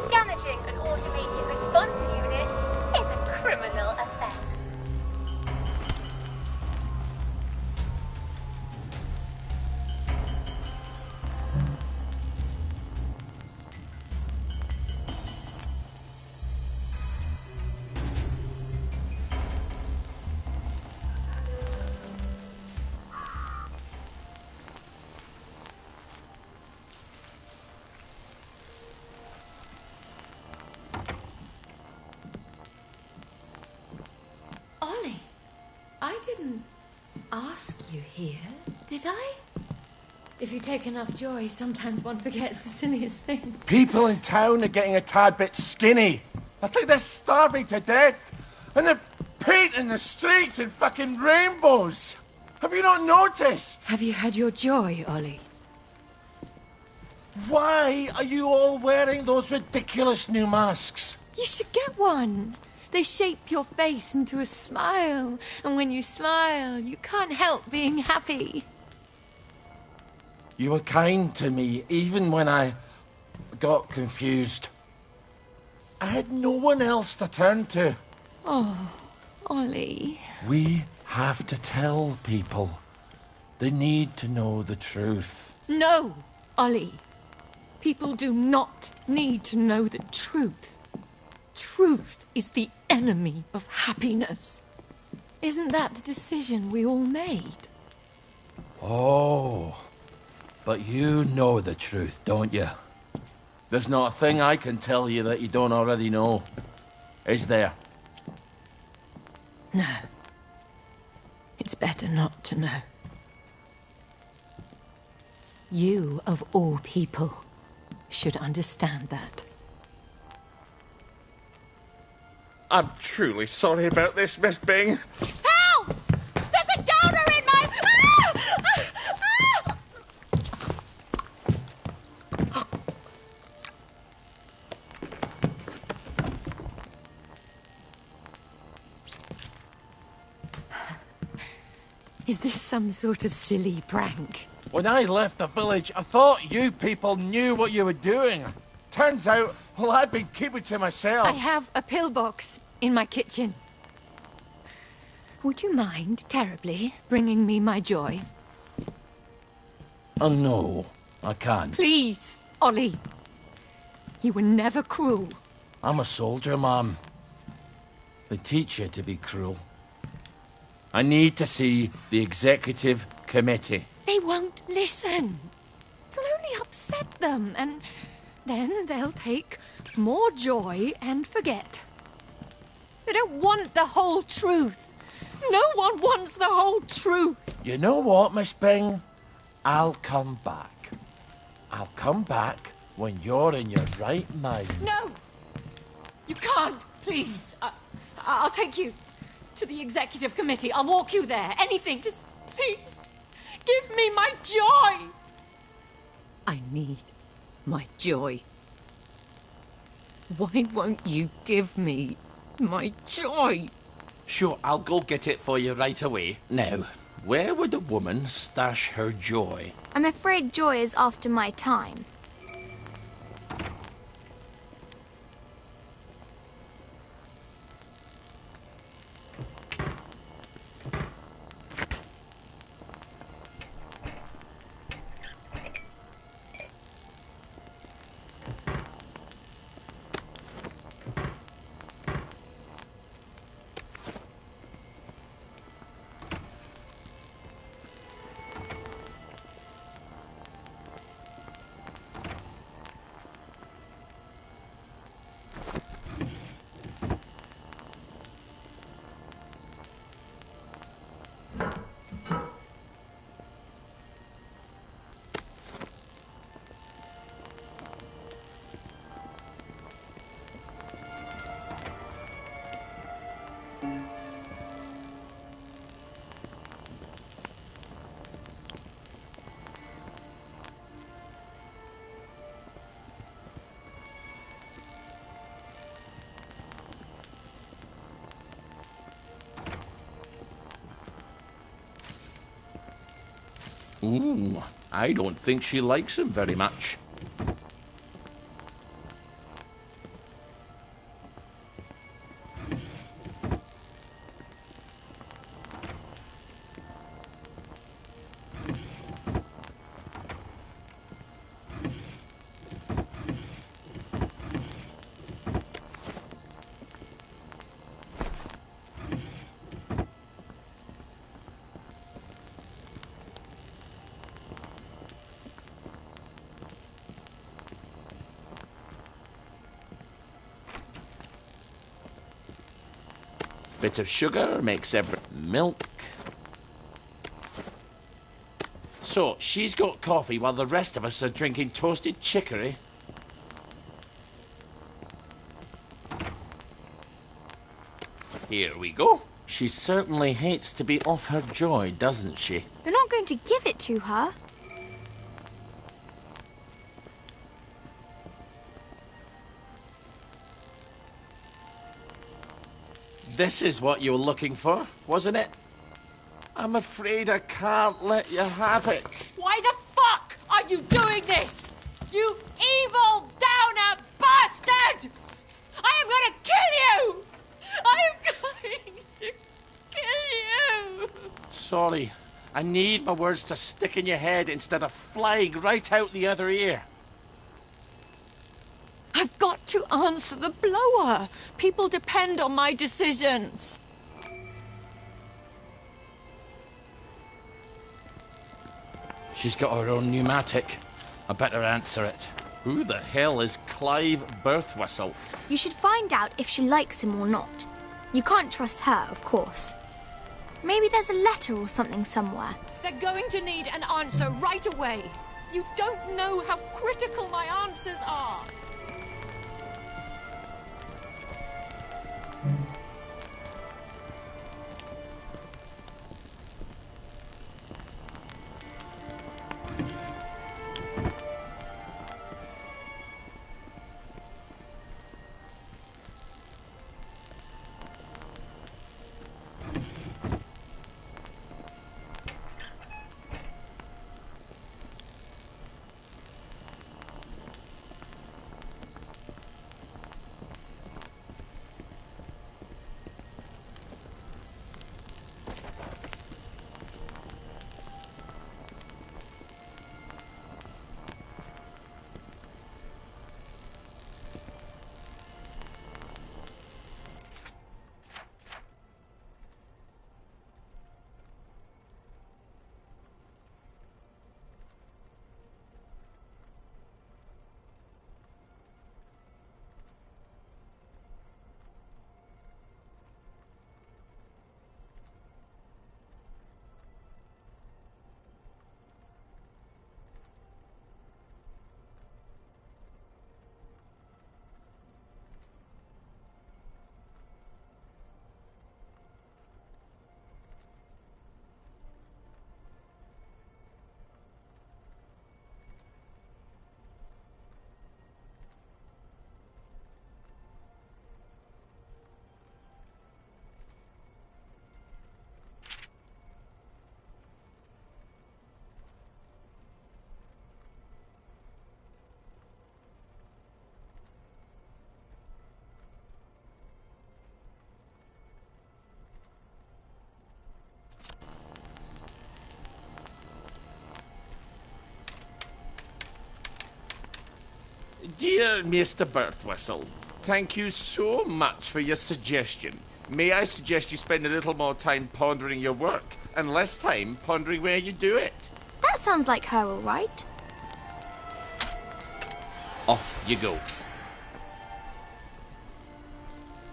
Damaging an automated response unit is a criminal offense. Ollie, I didn't ask you here, did I? If you take enough joy, sometimes one forgets the silliest things. People in town are getting a tad bit skinny. I think they're starving to death. And they're painting the streets in fucking rainbows. Have you not noticed? Have you had your joy, Ollie? Why are you all wearing those ridiculous new masks? You should get one. They shape your face into a smile, and when you smile, you can't help being happy. You were kind to me, even when I got confused. I had no one else to turn to. Oh, Ollie. We have to tell people. They need to know the truth. No, Ollie. People do not need to know the truth. Truth is the enemy of happiness. Isn't that the decision we all made? Oh, but you know the truth, don't you? There's not a thing I can tell you that you don't already know. Is there? No. It's better not to know. You, of all people, should understand that. I'm truly sorry about this, Miss Bing. Help! There's a donor in my... Is this some sort of silly prank? When I left the village, I thought you people knew what you were doing. Turns out, well, I've been keeping to myself. I have a pillbox in my kitchen. Would you mind terribly bringing me my joy? Oh, no, I can't. Please, Ollie. You were never cruel. I'm a soldier, Mom. They teach you to be cruel. I need to see the executive committee. They won't listen. You'll only upset them, and then they'll take more joy and forget. They don't want the whole truth. No one wants the whole truth. You know what, Miss Bing? I'll come back. I'll come back when you're in your right mind. No! You can't, please. I'll take you to the executive committee. I'll walk you there. Anything, just please. Give me my joy! I need my joy. Why won't you give me my joy? Sure, I'll go get it for you right away. Now, where would a woman stash her joy? I'm afraid joy is after my time. Ooh, I don't think she likes him very much. Bit of sugar makes every milk. So, she's got coffee while the rest of us are drinking toasted chicory. Here we go. She certainly hates to be off her joy, doesn't she? You're not going to give it to her. This is what you were looking for, wasn't it? I'm afraid I can't let you have it. Why the fuck are you doing this? You evil downer bastard! I am gonna kill you! I am going to kill you! Sorry, I need my words to stick in your head instead of flying right out the other ear. I've got to answer the blower. People depend on my decisions. She's got her own pneumatic. I better answer it. Who the hell is Clive Birthwhistle? You should find out if she likes him or not. You can't trust her, of course. Maybe there's a letter or something somewhere. They're going to need an answer right away. You don't know how critical my answers are. Dear Mr. Birthwhistle, thank you so much for your suggestion. May I suggest you spend a little more time pondering your work and less time pondering where you do it? That sounds like her, all right. Off you go.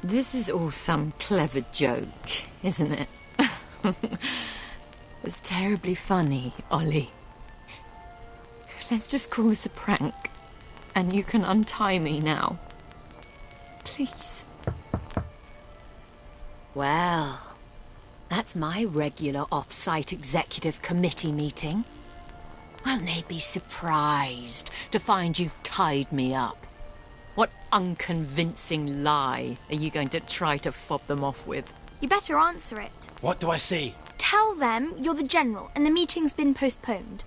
This is all some clever joke, isn't it? It's terribly funny, Ollie. Let's just call this a prank, and you can untie me now. Please. Well, that's my regular off-site executive committee meeting. Won't they be surprised to find you've tied me up? What unconvincing lie are you going to try to fob them off with? You better answer it. What do I say? Tell Tell them you're the general and the meeting's been postponed.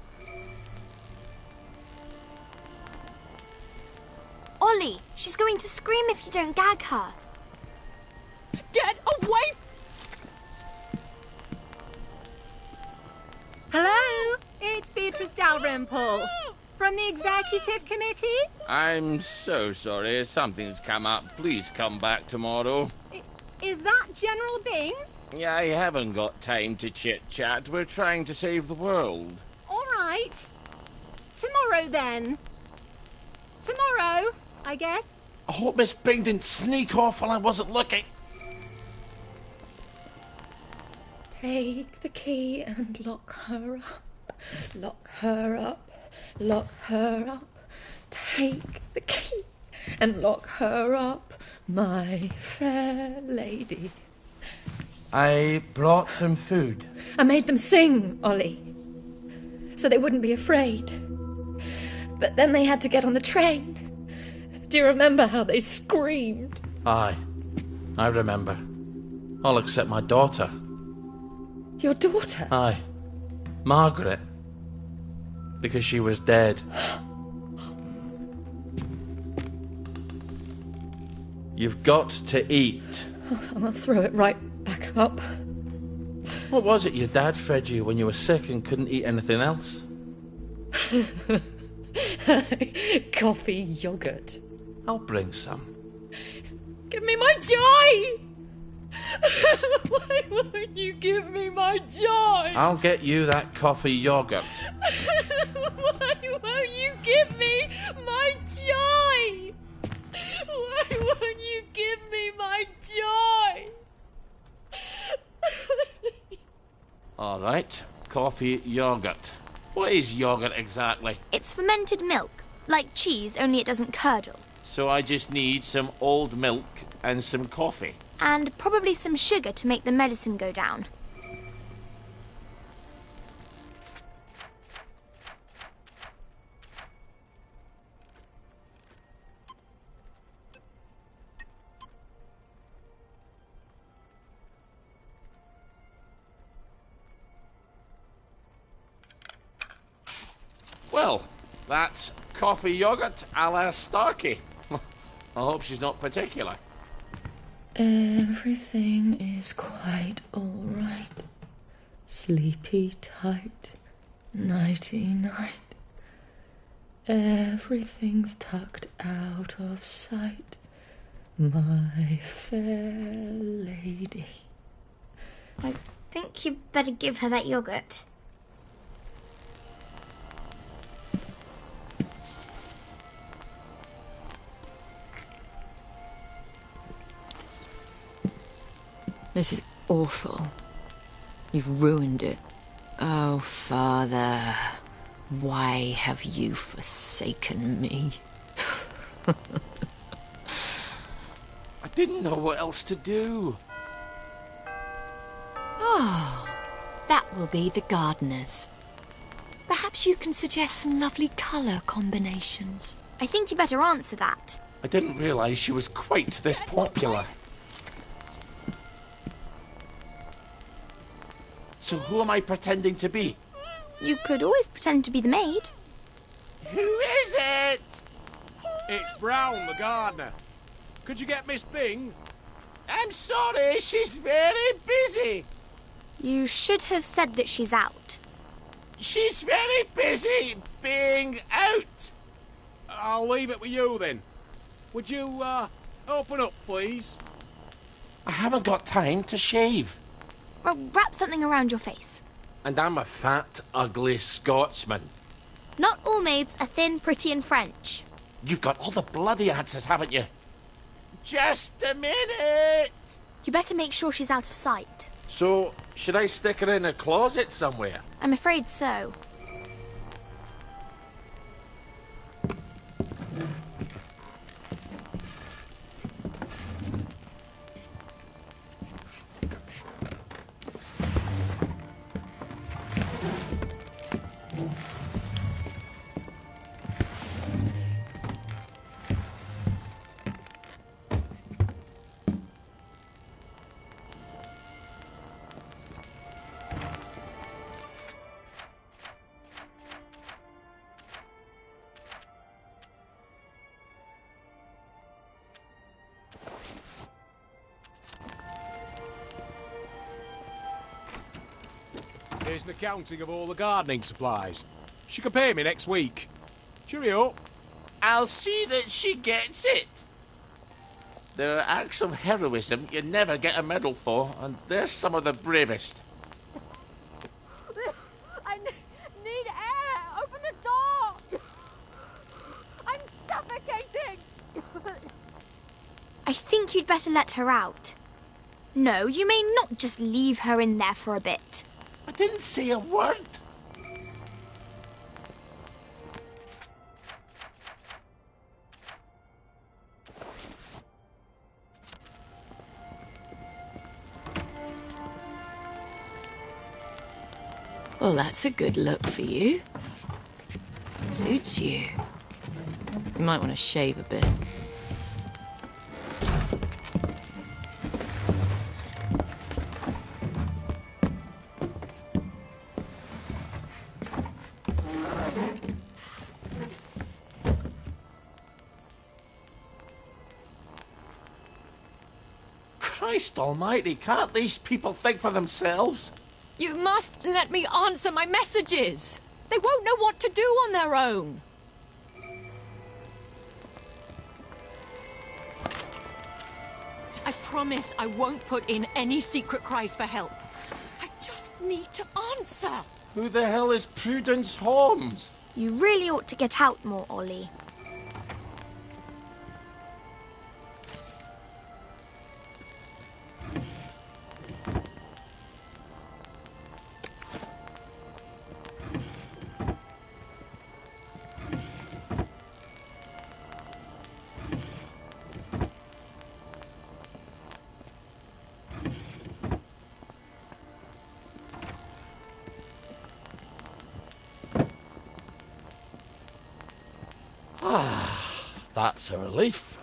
Ollie, she's going to scream if you don't gag her. Get away! Hello, it's Beatrice Dalrymple from the Executive Committee. I'm so sorry. Something's come up. Please come back tomorrow. Is that General Bing? Yeah, I haven't got time to chit-chat. We're trying to save the world. All right. Tomorrow, then. Tomorrow, I guess. I hope Miss Bing didn't sneak off while I wasn't looking. Take the key and lock her up. Lock her up. Lock her up. Take the key and lock her up, my fair lady. I brought some food. I made them sing, Ollie, so they wouldn't be afraid. But then they had to get on the train. Do you remember how they screamed? Aye, I remember. All except my daughter. Your daughter? Aye, Margaret. Because she was dead. You've got to eat. I'll throw it right back up. What was it your dad fed you when you were sick and couldn't eat anything else? Coffee yogurt. I'll bring some. Give me my joy! Why won't you give me my joy? I'll get you that coffee yogurt. Why won't you give me my joy? Why won't you give me my joy? All right, coffee yogurt. What is yogurt exactly? It's fermented milk, like cheese, only it doesn't curdle. So I just need some old milk and some coffee. And probably some sugar to make the medicine go down. Well, that's coffee yogurt a la Starkey. I hope she's not particular. Everything is quite all right. Sleepy tight, nighty-night. Everything's tucked out of sight, my fair lady. I think you'd better give her that yogurt. This is awful. You've ruined it. Oh, Father, why have you forsaken me? I didn't know what else to do. Oh, that will be the gardeners. Perhaps you can suggest some lovely colour combinations. I think you better answer that. I didn't realise she was quite this popular. So who am I pretending to be? You could always pretend to be the maid. Who is it? It's Brown, the gardener. Could you get Miss Bing? I'm sorry, she's very busy. You should have said that she's out. She's very busy being out. I'll leave it with you then. Would you, open up, please? I haven't got time to shave. Well, wrap something around your face. And I'm a fat, ugly Scotsman. Not all maids are thin, pretty and French. You've got all the bloody answers, haven't you? Just a minute! You better make sure she's out of sight. So, should I stick her in a closet somewhere? I'm afraid so. Here's an accounting of all the gardening supplies. She can pay me next week. Cheerio. I'll see that she gets it. There are acts of heroism you never get a medal for, and they're some of the bravest. I need air! Open the door! I'm suffocating! I think you'd better let her out. No, you may not just leave her in there for a bit. I didn't say a word. Well, that's a good look for you. Suits you. You might want to shave a bit. Christ almighty, can't these people think for themselves? You must let me answer my messages. They won't know what to do on their own. I promise I won't put in any secret cries for help. I just need to answer. Who the hell is Prudence Holmes? You really ought to get out more, Ollie. That's a relief.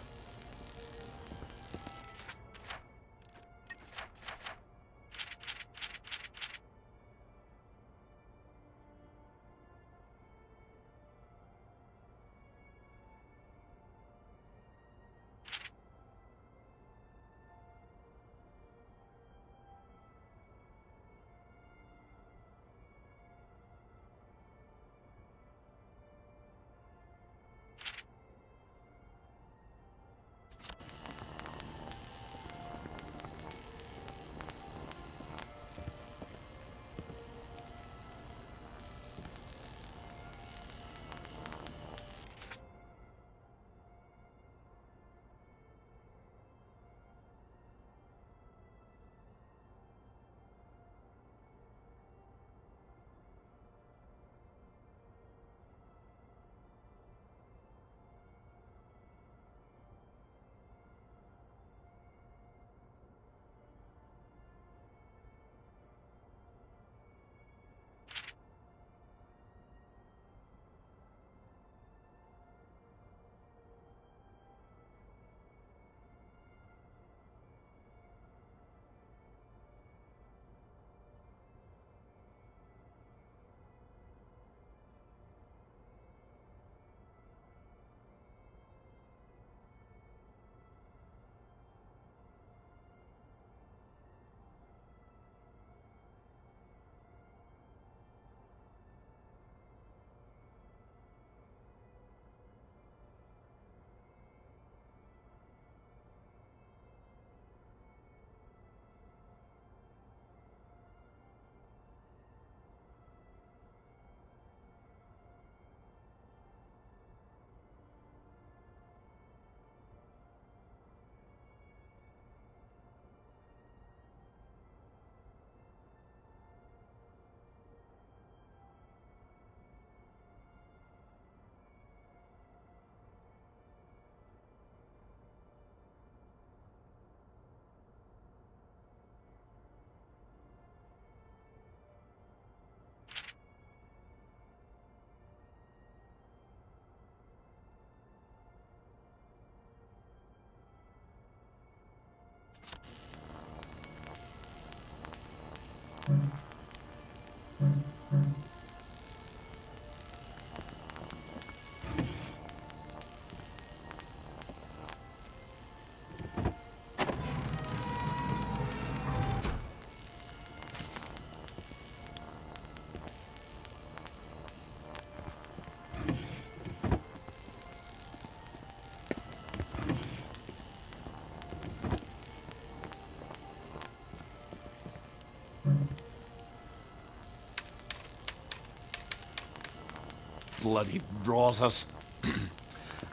Bloody Rosers.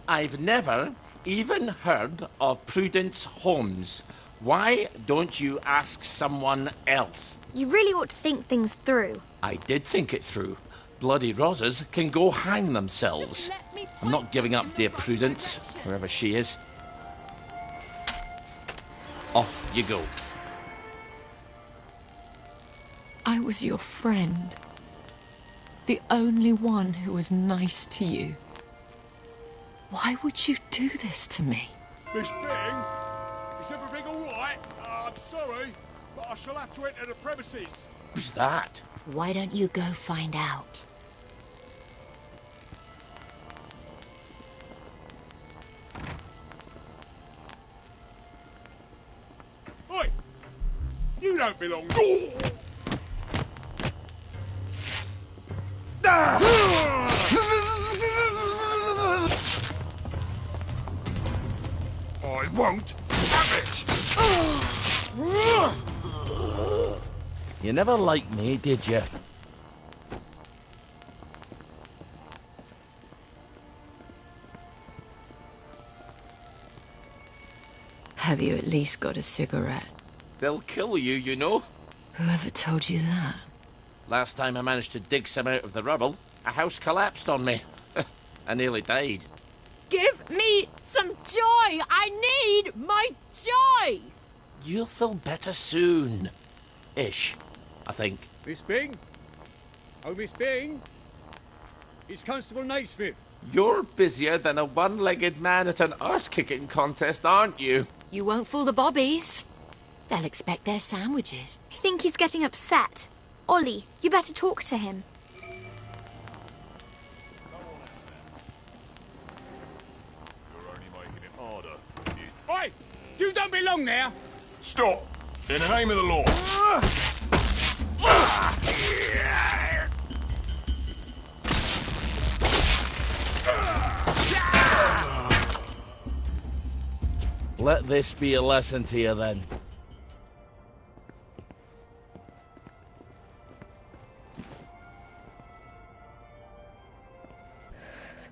I've never even heard of Prudence Holmes. Why don't you ask someone else? You really ought to think things through. I did think it through. Bloody Rosers can go hang themselves. I'm not giving up dear Prudence, wherever she is. Off you go. I was your friend. The only one who was nice to you. Why would you do this to me? Miss Bing, is everything all right? I'm sorry, but I shall have to enter the premises. Who's that? Why don't you go find out? Oi! You don't belong. I won't have it! You never liked me, did you? Have you at least got a cigarette? They'll kill you, you know. Whoever told you that? Last time I managed to dig some out of the rubble, a house collapsed on me. I nearly died. Give me some joy! I need my joy! You'll feel better soon. Ish, I think. Miss Bing? Oh, Miss Bing? It's Constable Naismith. You're busier than a one-legged man at an arse-kicking contest, aren't you? You won't fool the bobbies. They'll expect their sandwiches. I think he's getting upset. Ollie, you better talk to him. You're only making it harder. Oi! You don't belong there! Stop! In the name of the law. Let this be a lesson to you, then.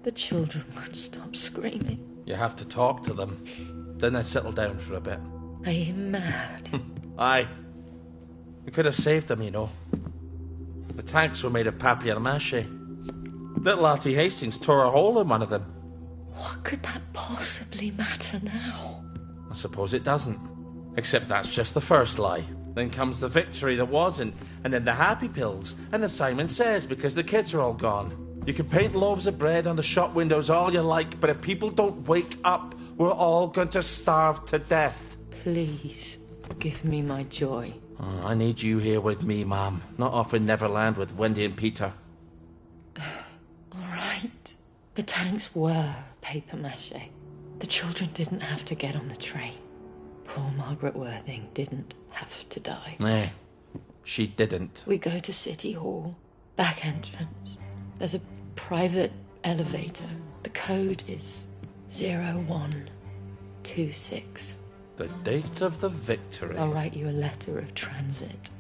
The children won't stop screaming. You have to talk to them. Then they settle down for a bit. Are you mad? Aye. We could have saved them, you know. The tanks were made of papier-mâché. Little Artie Hastings tore a hole in one of them. What could that possibly matter now? I suppose it doesn't. Except that's just the first lie. Then comes the victory that wasn't, and then the happy pills, and the Simon Says because the kids are all gone. You can paint loaves of bread on the shop windows all you like, but if people don't wake up, we're all going to starve to death. Please, give me my joy. Oh, I need you here with me, Mom. Not off in Neverland with Wendy and Peter. All right. The tanks were papier-mâché. The children didn't have to get on the train. Poor Margaret Worthing didn't have to die. Nah, she didn't. We go to City Hall, back entrance. There's a private elevator. The code is 0126. The date of the victory. I'll write you a letter of transit.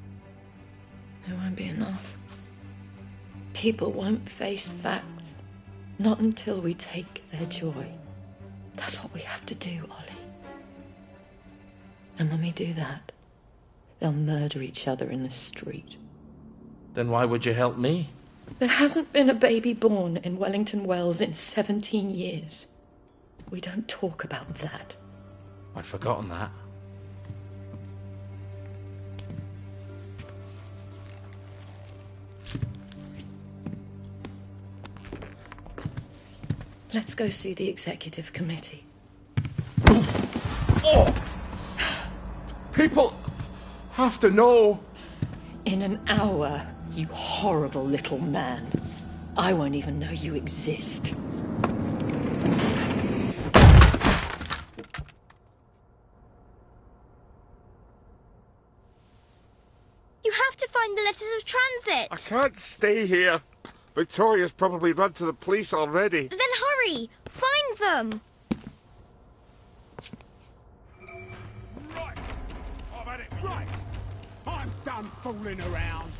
It won't be enough. People won't face facts. Not until we take their joy. That's what we have to do, Ollie. And when we do that, they'll murder each other in the street. Then why would you help me? There hasn't been a baby born in Wellington Wells in 17 years. We don't talk about that. I'd forgotten that. Let's go see the executive committee. Oh! People have to know. In an hour, you horrible little man. I won't even know you exist. You have to find the letters of transit. I can't stay here. Victoria's probably run to the police already. Then hurry! Find them! Right! I've had it. Right! I'm done fooling around.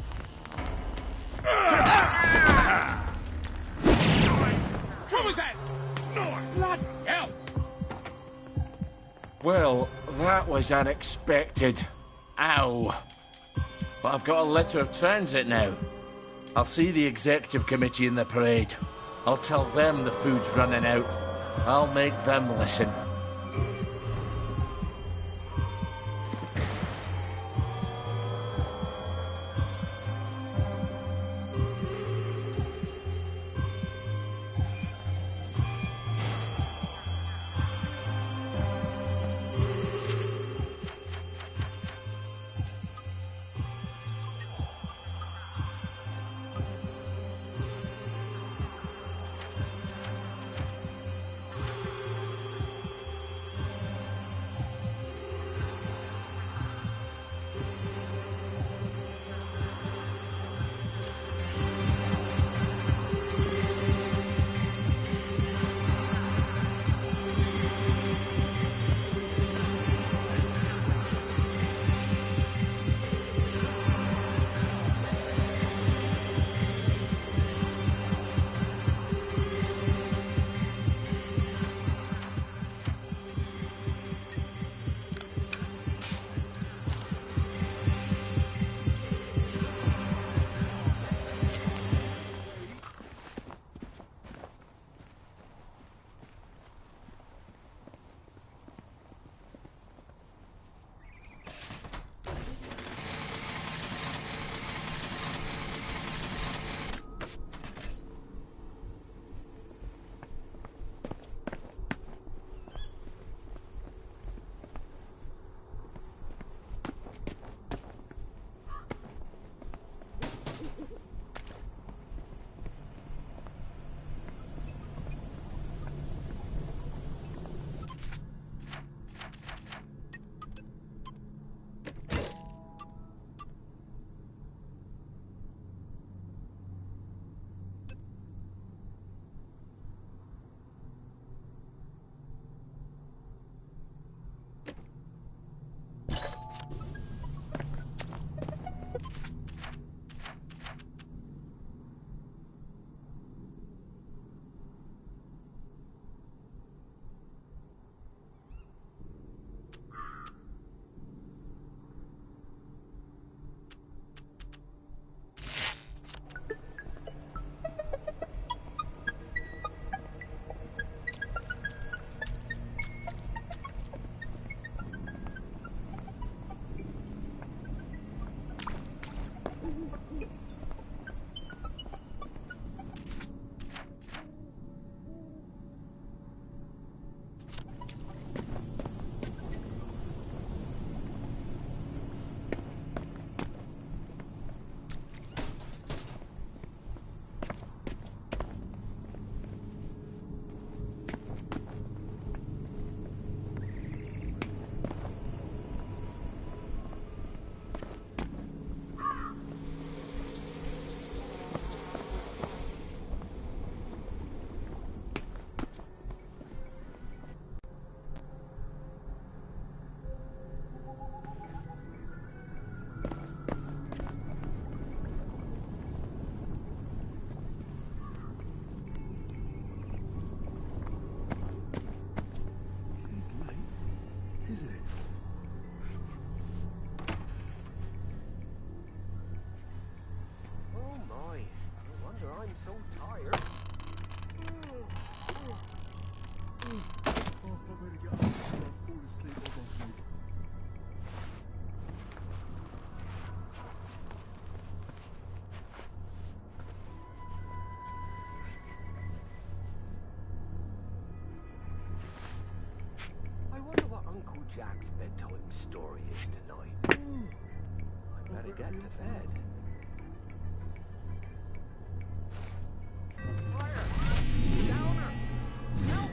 Well, that was unexpected. Ow. But I've got a letter of transit now. I'll see the executive committee in the parade. I'll tell them the food's running out. I'll make them listen. Jack's bedtime story is tonight. I better get to bed. Fire! Downer! Help!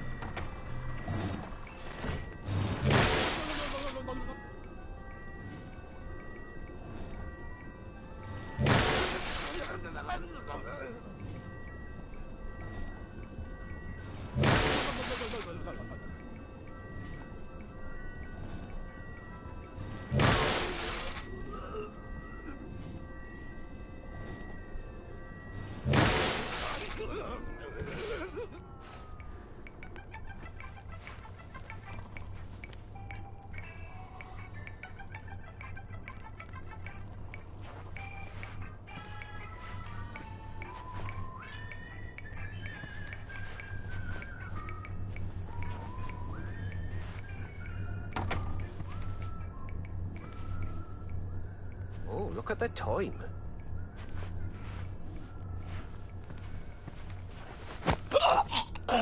Look at the time.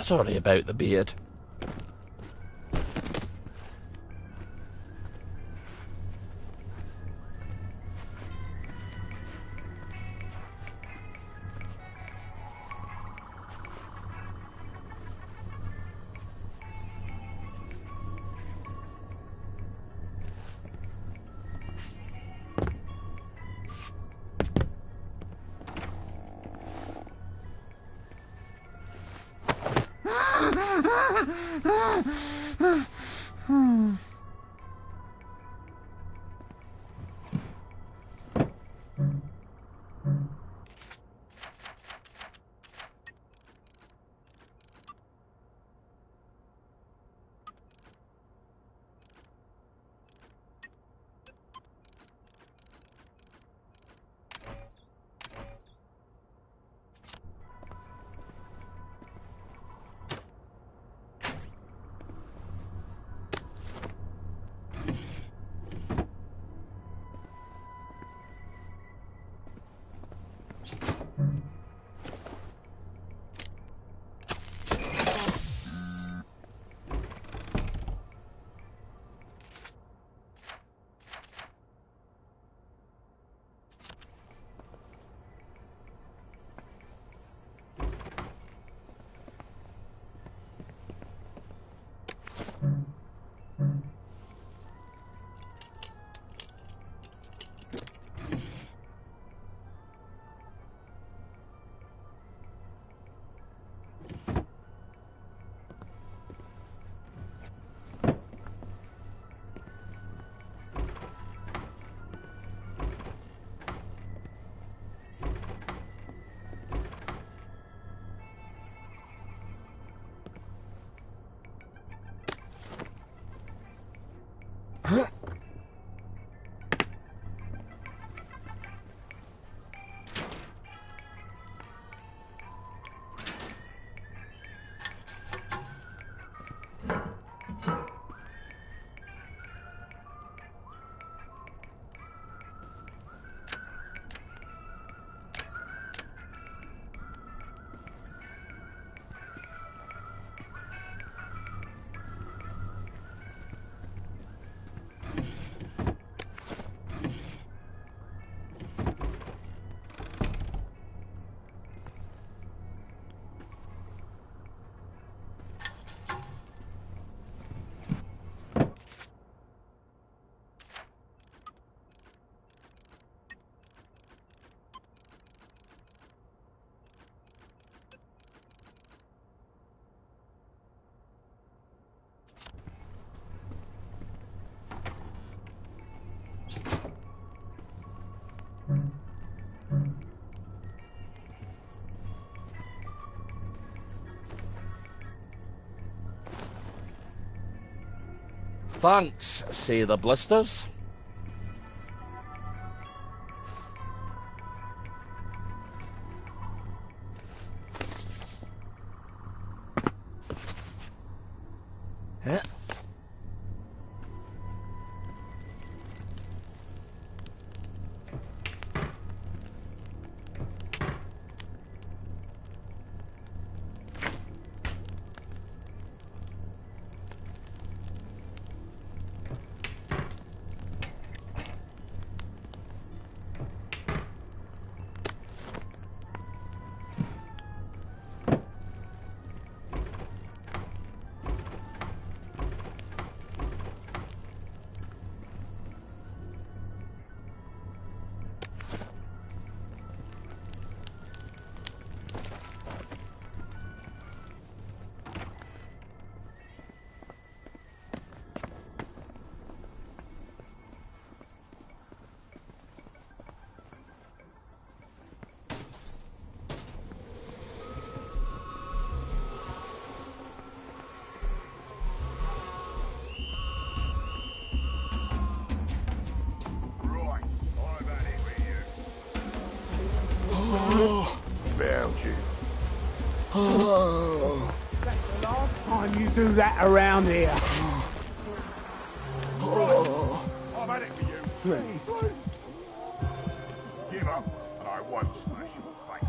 Sorry about the beard. Thanks, say the blisters. Found you. That's the last time you do that around here. I've had it for you. Please. one smash your face.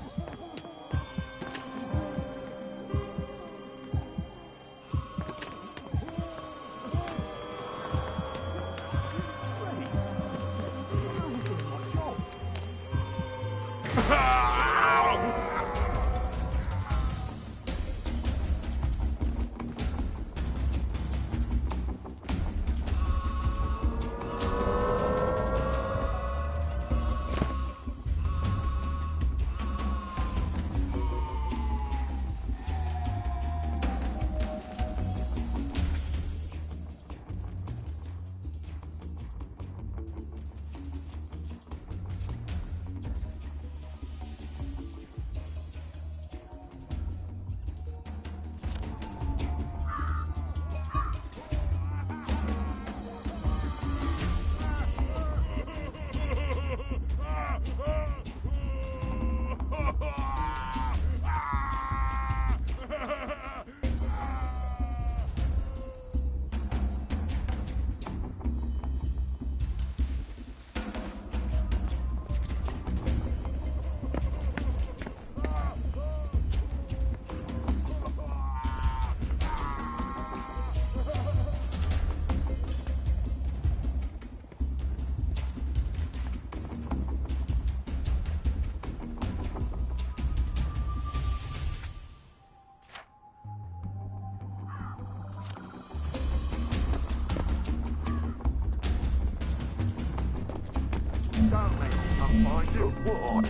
Don't let him find your ward.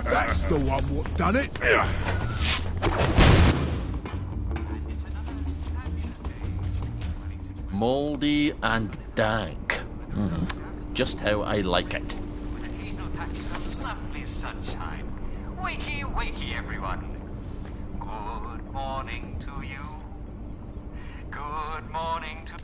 That's the one what done it. Mouldy and dank. Just how I like it. Some lovely sunshine. Wakey, wakey, everyone. Good morning to you. Good morning to...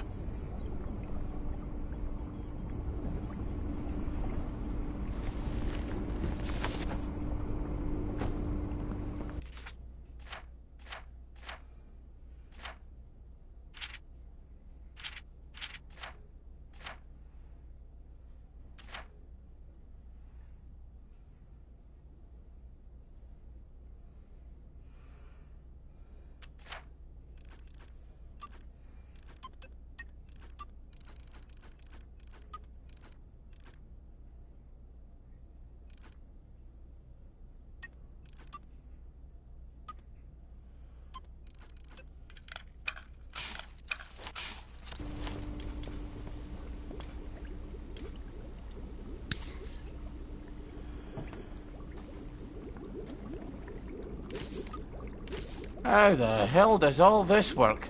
How the hell does all this work?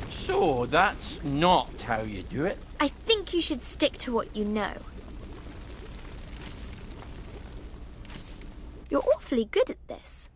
So, that's not how you do it. I think you should stick to what you know. You're awfully good at this.